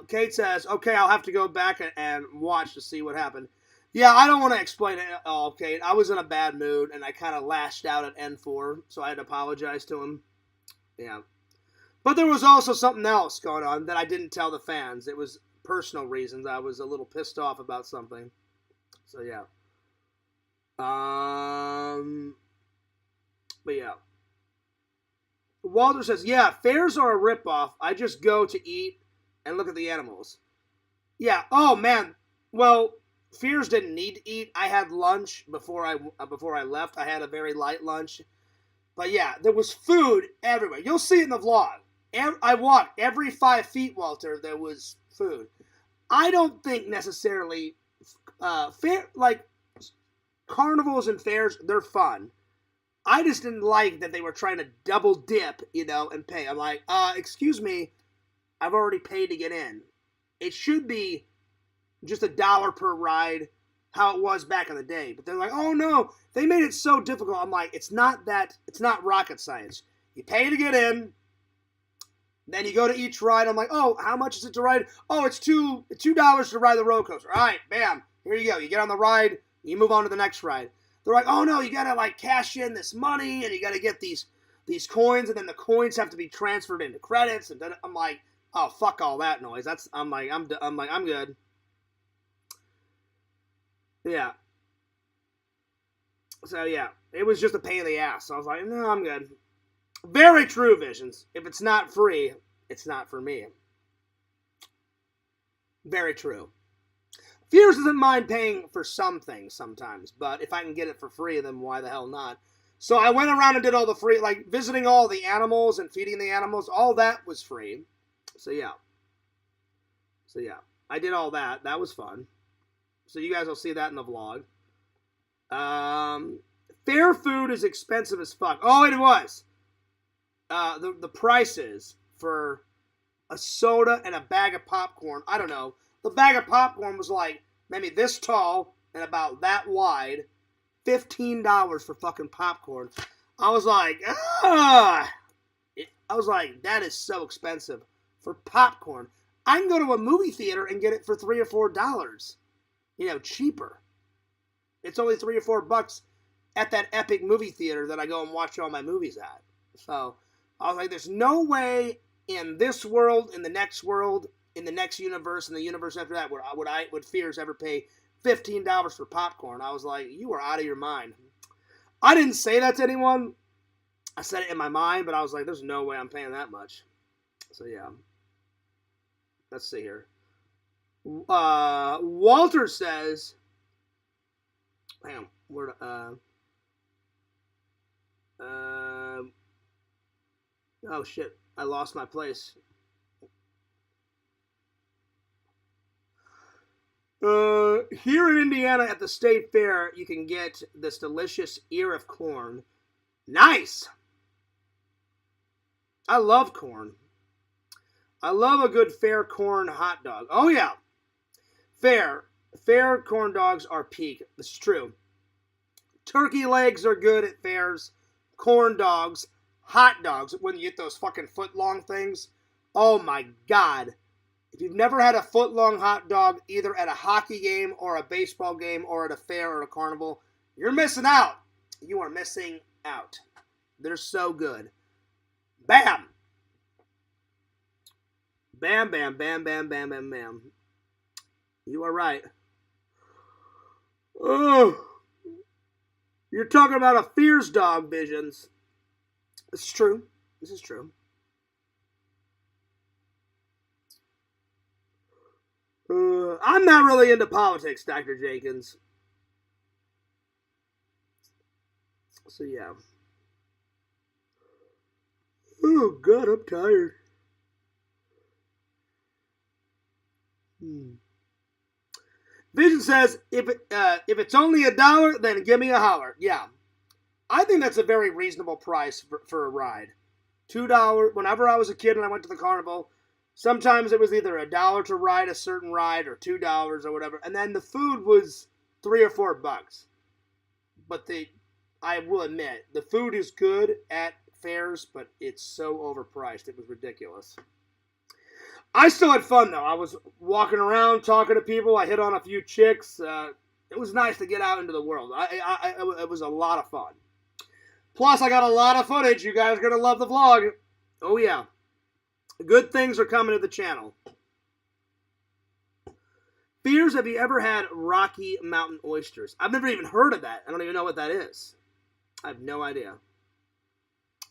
Kate says, okay, I'll have to go back and watch to see what happened. Yeah, I don't want to explain it all, Kate. I was in a bad mood, and I kind of lashed out at N4, so I had to apologize to him. Yeah. But there was also something else going on that I didn't tell the fans. It was personal reasons. I was a little pissed off about something. So, yeah. But, yeah. Walter says, yeah, fairs are a ripoff. I just go to eat and look at the animals. Yeah. Oh, man. Well, Fears didn't need to eat. I had lunch before I left. I had a very light lunch. But, yeah, there was food everywhere. You'll see it in the vlog. I walked every 5 feet, Walter, there was food. I don't think necessarily carnivals and fairs, they're fun. I just didn't like that they were trying to double dip, and pay. I'm like, excuse me, I've already paid to get in. It should be just $1 per ride, how it was back in the day. But they're like, oh no, they made it so difficult. I'm like, it's not rocket science. You pay to get in, then you go to each ride. I'm like, oh, how much is it to ride? Oh, it's $2 to ride the roller coaster. All right, bam, here you go. You get on the ride, you move on to the next ride. They're like, oh no, you gotta cash in this money, and you gotta get these coins, and then the coins have to be transferred into credits. And then I'm like, oh, fuck all that noise. I'm good. Yeah. So yeah, it was just a pain in the ass. So I was like, no, I'm good. Very true, Visions. If it's not free, it's not for me. Very true. Fears doesn't mind paying for some things sometimes, but if I can get it for free, then why the hell not? So I went around and did all the free, like visiting all the animals and feeding the animals. All that was free. So yeah. I did all that. That was fun. So you guys will see that in the vlog. Fair food is expensive as fuck. Oh, it was. The prices for a soda and a bag of popcorn. I don't know. The bag of popcorn was like maybe this tall and about that wide. $15 for fucking popcorn. I was like, I was like, that is so expensive for popcorn. I can go to a movie theater and get it for $3 or $4. You know, cheaper. It's only $3 or $4 at that epic movie theater that I go and watch all my movies at. So I was like, there's no way in this world, in the next world, in the next universe, in the universe after that, would Fears ever pay $15 for popcorn. I was like, you are out of your mind. I didn't say that to anyone. I said it in my mind, but I was like, there's no way I'm paying that much. So yeah. Let's see here. Walter says, hang on, oh shit, I lost my place. Here in Indiana at the State Fair, you can get this delicious ear of corn. Nice! I love corn. I love a good fair corn hot dog. Oh yeah. Fair corn dogs are peak. This is true. Turkey legs are good at fairs. Corn dogs. Hot dogs. When you get those fucking foot-long things. Oh my God. If you've never had a foot-long hot dog, either at a hockey game or a baseball game or at a fair or a carnival, you're missing out. You are missing out. They're so good. Bam. Bam, bam, bam, bam, bam, bam, bam. You are right. Oh. You're talking about a Fears dog, Visions. This is true. This is true. I'm not really into politics, Dr. Jenkins. So, yeah. Oh, God, I'm tired. Vision says, if it's only $1, then give me a holler. Yeah. I think that's a very reasonable price for a ride. $2. Whenever I was a kid and I went to the carnival, sometimes it was either $1 to ride a certain ride or $2 or whatever. And then the food was $3 or $4. But I will admit, the food is good at fairs, but it's so overpriced. It was ridiculous. I still had fun, though. I was walking around, talking to people. I hit on a few chicks. It was nice to get out into the world. It was a lot of fun. Plus, I got a lot of footage. You guys are going to love the vlog. Oh, yeah. Good things are coming to the channel. Fears, have you ever had Rocky Mountain oysters? I've never even heard of that. I don't even know what that is. I have no idea.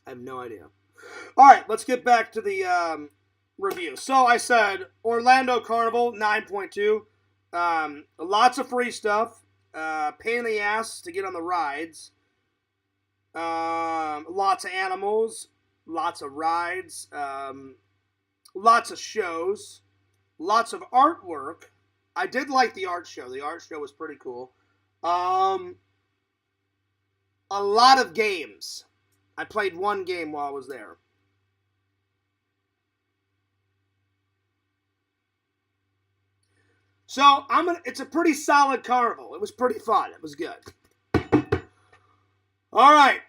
All right, let's get back to the review. So I said Orlando Carnival 9.2. Lots of free stuff. Pain in the ass to get on the rides. Lots of animals. Lots of rides. Lots of shows. Lots of artwork. I did like the art show. The art show was pretty cool. A lot of games. I played one game while I was there. So it's a pretty solid carnival. It was pretty fun. It was good. All right.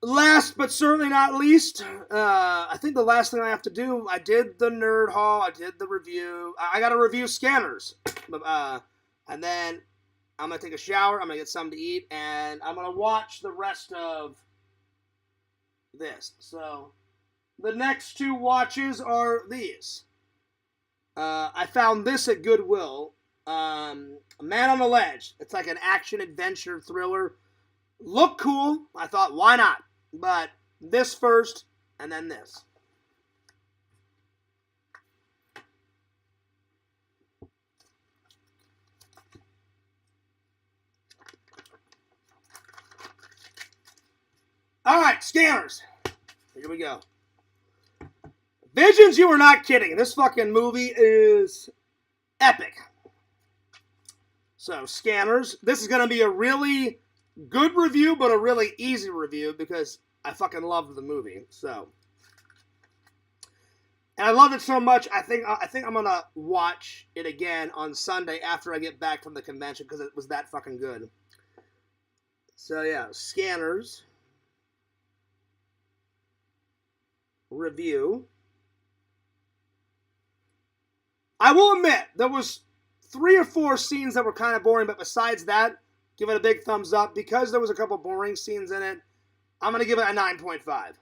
Last but certainly not least, I think the last thing I have to do, I did the nerd haul, I did the review. I got to review scanners. And then I'm going to take a shower, I'm going to get something to eat, and I'm going to watch the rest of this. So the next two watches are these. I found this at Goodwill. Man on the Ledge. It's like an action-adventure thriller. Looked cool. I thought, why not? But this first, and then this. All right, Scanners. Here we go. Visions, you were not kidding. This fucking movie is epic. So, Scanners. This is going to be a really good review, but a really easy review because I fucking loved the movie. So, and I love it so much. I think I'm gonna watch it again on Sunday after I get back from the convention because it was that fucking good. So yeah, Scanners review. I will admit there was 3 or 4 scenes that were kind of boring, but besides that, give it a big thumbs up. Because there was a couple boring scenes in it, I'm going to give it a 9.5.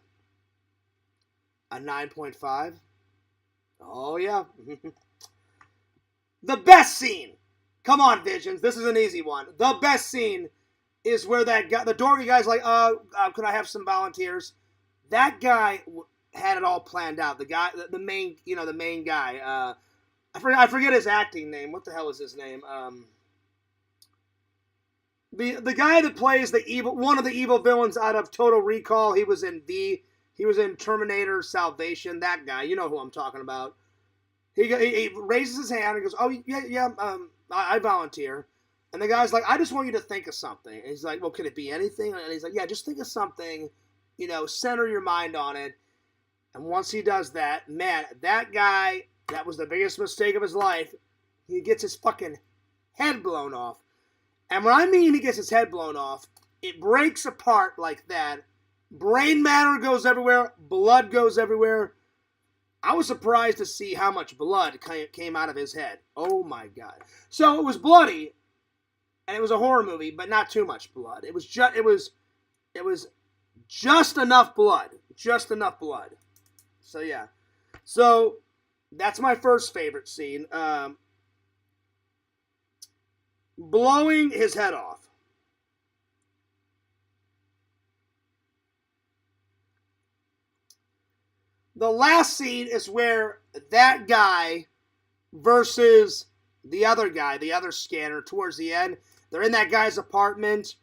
A 9.5? Oh, yeah. The best scene. Come on, Visions. This is an easy one. The best scene is where that guy, the dorky guy's like, could I have some volunteers? That guy had it all planned out. The guy, the main, the main guy. I forget his acting name. What the hell is his name? The guy that plays one of the evil villains out of Total Recall. He was in Terminator Salvation. That guy, you know who I'm talking about. He raises his hand and goes, "Oh yeah, I volunteer." And the guy's like, "I just want you to think of something." And he's like, "Well, can it be anything?" And he's like, "Yeah, just think of something. Center your mind on it." And once he does that, man, that guy. That was the biggest mistake of his life. He gets his fucking head blown off. And when I mean he gets his head blown off, it breaks apart like that. Brain matter goes everywhere. Blood goes everywhere. I was surprised to see how much blood came out of his head. Oh my God. So it was bloody, and it was a horror movie, but not too much blood. It was just enough blood. Just enough blood. So yeah. So that's my first favorite scene. Blowing his head off. The last scene is where that guy versus the other guy, the other scanner, towards the end. They're in that guy's apartment.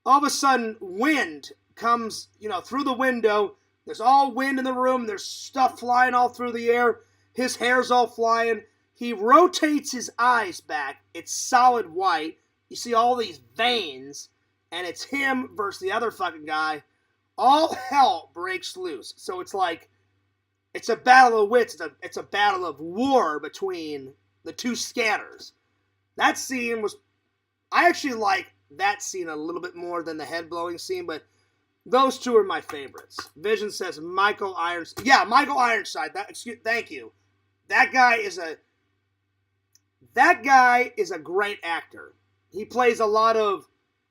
All of a sudden, wind comes, through the window. There's all wind in the room. There's stuff flying all through the air. His hair's all flying. He rotates his eyes back. It's solid white. You see all these veins. And it's him versus the other fucking guy. All hell breaks loose. So it's like, it's a battle of wits. It's a battle of war between the two scanners. That scene was... I actually like that scene a little bit more than the head-blowing scene, but those two are my favorites. Vision says Michael Ironside. Yeah, Michael Ironside. Thank you. That guy is a great actor. He plays a lot of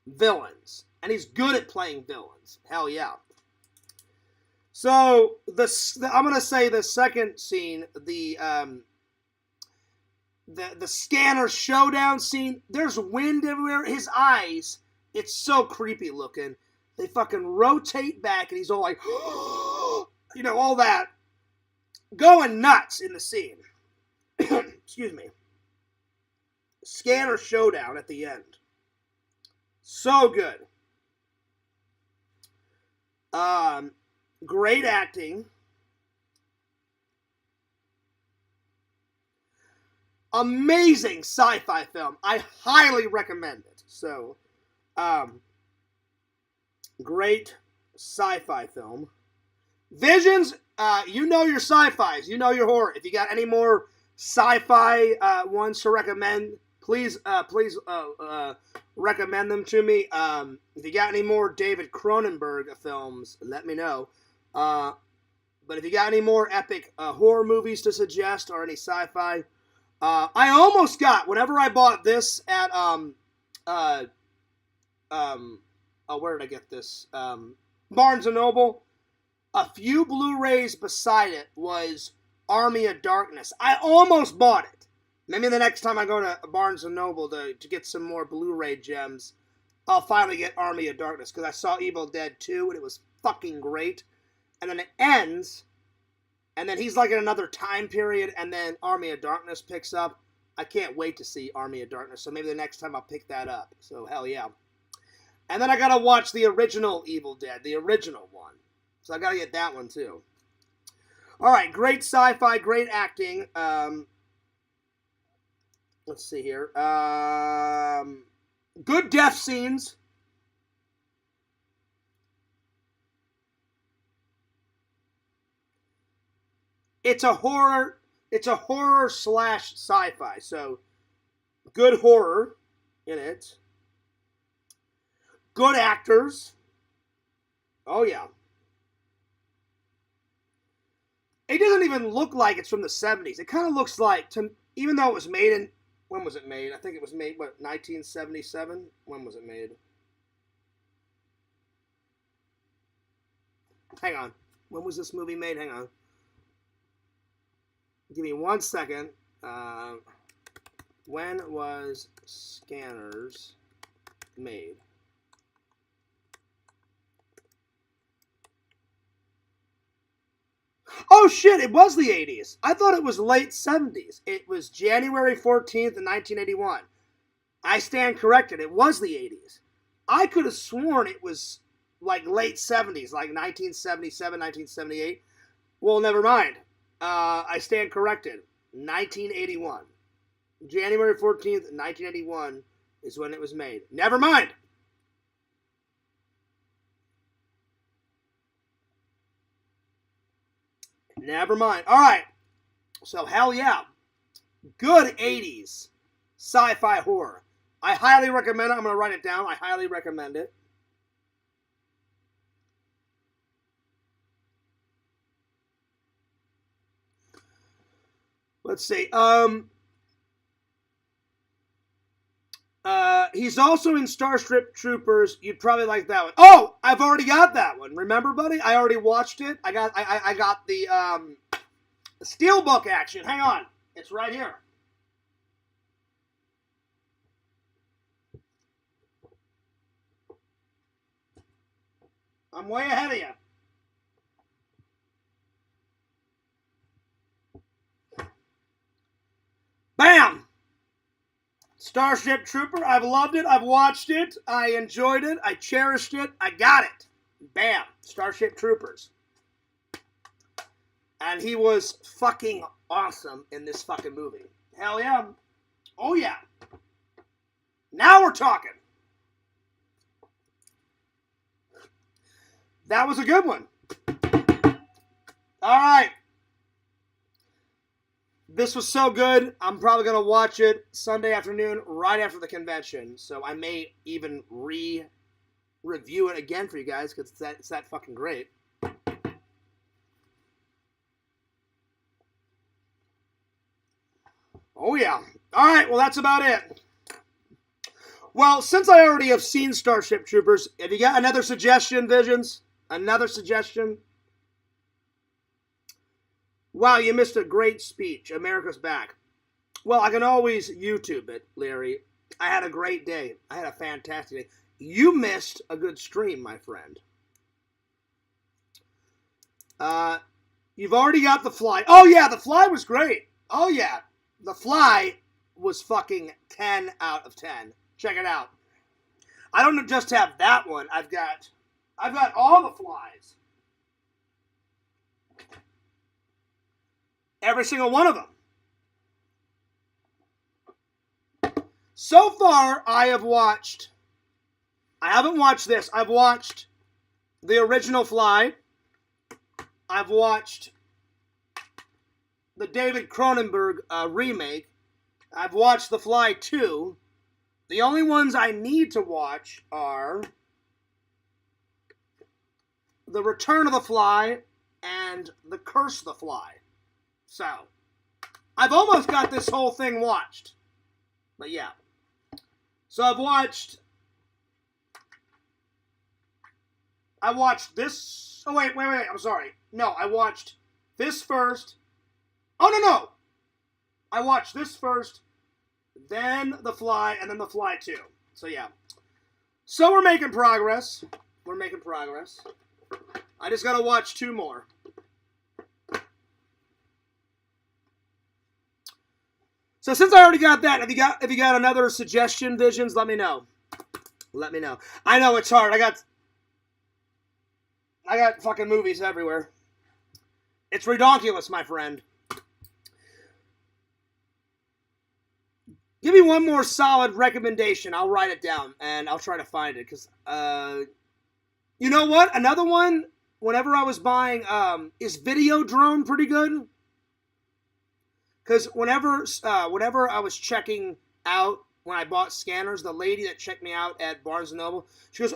villains, and he's good at playing villains. Hell yeah. So I'm gonna say the second scene, the scanner showdown scene. There's wind everywhere. His eyes, it's so creepy looking. They fucking rotate back, and he's all like, all that. Going nuts in the scene. Excuse me. Scanner showdown at the end. So good. Great acting. Amazing sci-fi film. I highly recommend it. So, great sci-fi film. Visions, you know your sci-fis. You know your horror. If you got any more sci-fi ones to recommend, please recommend them to me. If you got any more David Cronenberg films, let me know. But if you got any more epic horror movies to suggest or any sci-fi, I almost got, whenever I bought this at where did I get this? Barnes & Noble. A few Blu-rays beside it was Army of Darkness. I almost bought it. Maybe the next time I go to Barnes & Noble to get some more Blu-ray gems, I'll finally get Army of Darkness, because I saw Evil Dead 2, and it was fucking great. And then it ends, and then he's like in another time period, and then Army of Darkness picks up. I can't wait to see Army of Darkness, so maybe the next time I'll pick that up. So hell yeah. And then I gotta watch the original Evil Dead, the original one. So I gotta get that one too. Alright, great sci-fi, great acting. Let's see here. Good death scenes. It's a horror slash sci-fi, so good horror in it. Good actors. Oh yeah. It doesn't even look like it's from the 70s. It kind of looks like, even though it was made in, when was it made? I think it was made, what, 1977? When was it made? Hang on. When was this movie made? Hang on. Give me 1 second. When was Scanners made? Oh shit, it was the 80s. I thought it was late 70s. It was January 14th, 1981. I stand corrected. It was the 80s. I could have sworn it was like late 70s, like 1977, 1978. Well, never mind. I stand corrected. 1981. January 14th, 1981 is when it was made. Never mind. Never mind. All right. So, hell yeah. Good 80s sci-fi horror. I highly recommend it. I'm going to write it down. I highly recommend it. Let's see. He's also in Starship Troopers. You'd probably like that one. Oh, I've already got that one. Remember, buddy? I already watched it. I got the Steelbook action. Hang on. It's right here. I'm way ahead of you. Bam! Starship Trooper. I've loved it. I've watched it. I enjoyed it. I cherished it. I got it. Bam. Starship Troopers. And he was fucking awesome in this fucking movie. Hell yeah. Oh yeah. Now we're talking. That was a good one. All right. This was so good, I'm probably going to watch it Sunday afternoon right after the convention. So I may even review it again for you guys because it's that fucking great. Oh, yeah. All right, well, that's about it. Well, since I already have seen Starship Troopers, have you got another suggestion, Visions? Another suggestion? Wow, you missed a great speech. America's back. Well, I can always YouTube it, Larry. I had a great day. I had a fantastic day. You missed a good stream, my friend. You've already got The Fly. Oh, yeah, The Fly was great. Oh, yeah. The Fly was fucking 10 out of 10. Check it out. I don't just have that one. I've got all the Flies. Every single one of them. So far, I haven't watched this. I've watched the original Fly. I've watched the David Cronenberg remake. I've watched The Fly 2. The only ones I need to watch are The Return of the Fly and The Curse of the Fly. So, I've almost got this whole thing watched. But yeah. So I watched this. Oh, wait. I'm sorry. No, I watched this first. Oh, no. I watched this first, then The Fly, and then The Fly 2. So yeah. So we're making progress. I just gotta watch 2 more. So since I already got that, if you got another suggestion, Visions, let me know. Let me know. I know it's hard. I got fucking movies everywhere. It's redonkulous, my friend. Give me one more solid recommendation. I'll write it down and I'll try to find it. Because, you know what? Another one, whenever I was buying, is Videodrone pretty good? Because whenever I was checking out, when I bought scanners, the lady that checked me out at Barnes & Noble, she goes,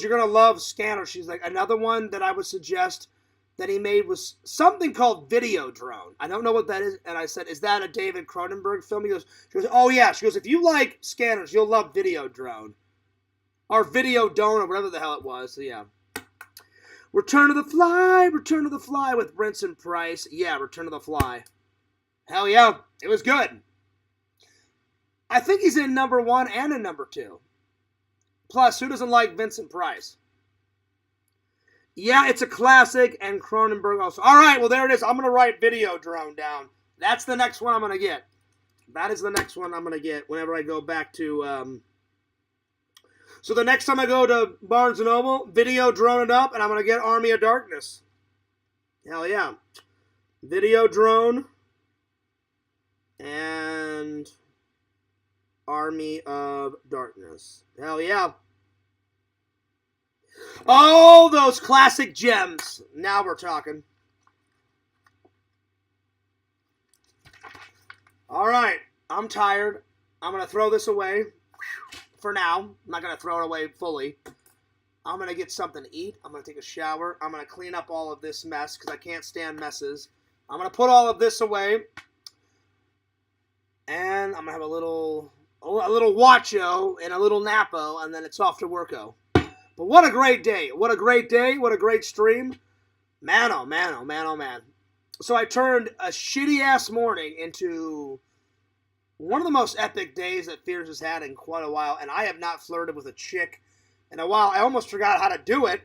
you're going to love scanners. She's like, another one that I would suggest that he made was something called Videodrone. I don't know what that is. And I said, is that a David Cronenberg film? She goes, oh yeah. She goes, if you like scanners, you'll love Videodrone. Or Videodone, or whatever the hell it was. So yeah. Return of the Fly with Brinson Price. Yeah, Return of the Fly. Hell yeah, it was good. I think he's in number 1 and in number 2. Plus, who doesn't like Vincent Price? Yeah, it's a classic, and Cronenberg also. All right, well, there it is. I'm going to write Videodrone down. That's the next one I'm going to get. That is the next one I'm going to get whenever I go back to... So the next time I go to Barnes & Noble, Videodrone it up, and I'm going to get Army of Darkness. Hell yeah. Videodrone and Army of Darkness. Hell yeah. Oh, those classic gems. Now we're talking. All right. I'm tired. I'm going to throw this away for now. I'm not going to throw it away fully. I'm going to get something to eat. I'm going to take a shower. I'm going to clean up all of this mess because I can't stand messes. I'm going to put all of this away. And I'm going to have a little watcho and a little napo, and then it's off to worko. But what a great day. What a great day. What a great stream. Man, oh man, oh man, oh man. So I turned a shitty-ass morning into one of the most epic days that Fears has had in quite a while, and I have not flirted with a chick in a while. I almost forgot how to do it.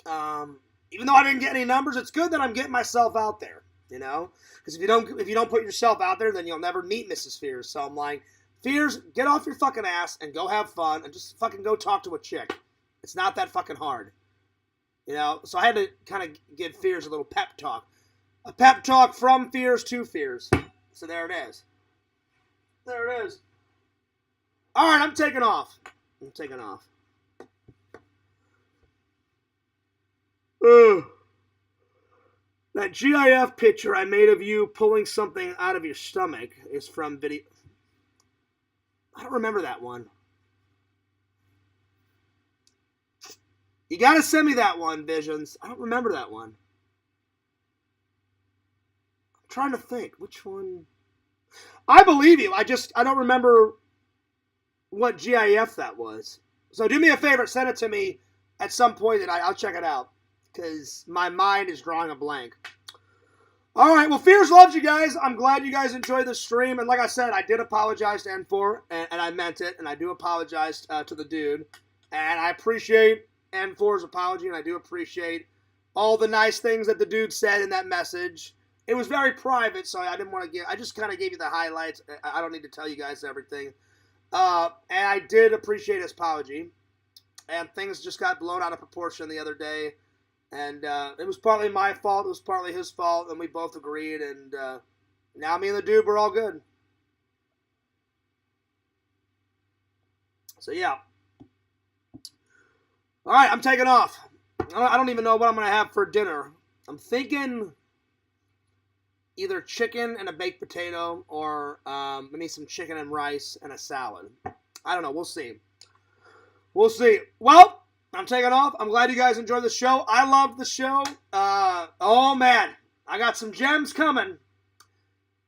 Even though I didn't get any numbers, it's good that I'm getting myself out there, you know? Because if you don't put yourself out there, then you'll never meet Mrs. Fears. So I'm like, Fears, get off your fucking ass and go have fun and just fucking go talk to a chick. It's not that fucking hard. You know? So I had to kind of give Fears a little pep talk. A pep talk from Fears to Fears. So there it is. There it is. Alright, I'm taking off. Ugh. That GIF picture I made of you pulling something out of your stomach is from video. I don't remember that one. You gotta send me that one, Visions. I don't remember that one. I'm trying to think. Which one? I believe you. I don't remember what GIF that was. So do me a favor. Send it to me at some point and I'll check it out. Because my mind is drawing a blank. Alright, well, Fears loves you guys. I'm glad you guys enjoyed the stream. And like I said, I did apologize to N4. And I meant it. And I do apologize to the dude. And I appreciate N4's apology. And I do appreciate all the nice things that the dude said in that message. It was very private, so I didn't want to give... I just kind of gave you the highlights. I don't need to tell you guys everything. And I did appreciate his apology. And things just got blown out of proportion the other day. And it was partly my fault. It was partly his fault. And we both agreed. And now me and the dude, we're all good. So, yeah. All right, I'm taking off. I don't even know what I'm going to have for dinner. I'm thinking either chicken and a baked potato or maybe some chicken and rice and a salad. I don't know. We'll see. We'll see. Well, I'm taking off. I'm glad you guys enjoyed the show. I loved the show. Oh, man. I got some gems coming.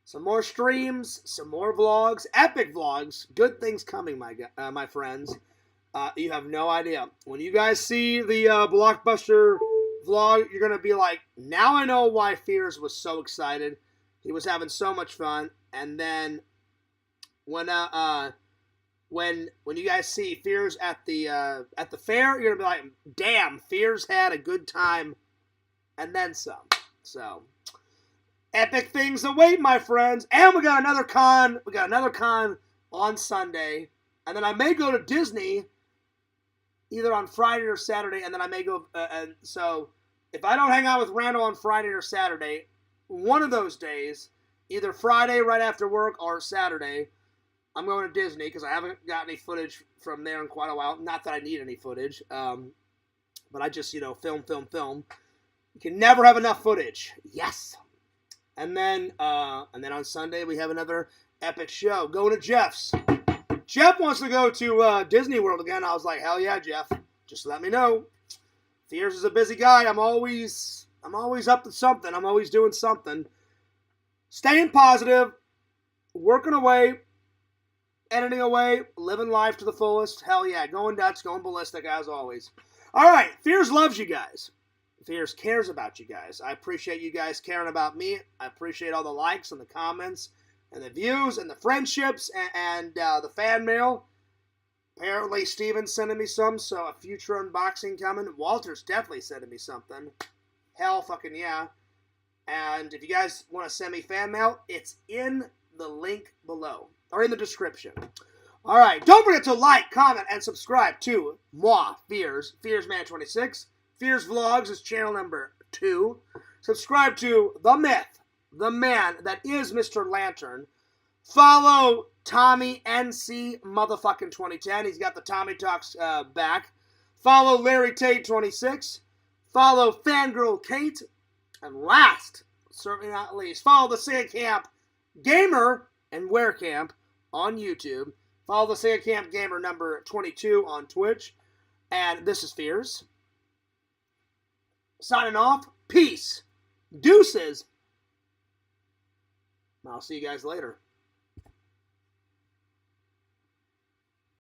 Some more streams. Some more vlogs. Epic vlogs. Good things coming, my friends. You have no idea. When you guys see the BlockBuster vlog, you're going to be like, now I know why Fears was so excited. He was having so much fun. And then when when you guys see Fears at the fair, you're gonna be like, damn, Fears had a good time, and then some. So epic things await, my friends. And we got another con. We got another con on Sunday, and then I may go to Disney either on Friday or Saturday, and then I may go. And so if I don't hang out with Randall on Friday or Saturday, one of those days, either Friday right after work or Saturday, I'm going to Disney because I haven't got any footage from there in quite a while. Not that I need any footage, but I just, film. You can never have enough footage. Yes. And then on Sunday we have another epic show. Going to Jeff's. Jeff wants to go to Disney World again. I was like, hell yeah, Jeff. Just let me know. Fears is a busy guy. I'm always up to something. I'm always doing something. Staying positive, working away, editing away, living life to the fullest. Hell yeah, going nuts, going ballistic as always. All right, Fears loves you guys. Fears cares about you guys. I appreciate you guys caring about me. I appreciate all the likes and the comments and the views and the friendships and the fan mail. Apparently Steven's sending me some, so a future unboxing coming. Walter's definitely sending me something. Hell fucking yeah. And if you guys want to send me fan mail, it's in the link below, or in the description. All right, don't forget to like, comment, and subscribe to moi, Fearsman26. Fears Vlogs is channel number 2. Subscribe to the myth, the man that is Mr. Lantern. Follow Tommy NC motherfucking 2010. He's got the Tommy Talks back. Follow Larry Tate 26. Follow Fangirl Kate. And last, certainly not least, follow the Sega Camp Gamer and Wear Camp on YouTube. Follow the Sega Camp Gamer number 22 on Twitch. And this is Fears. Signing off. Peace. Deuces. I'll see you guys later.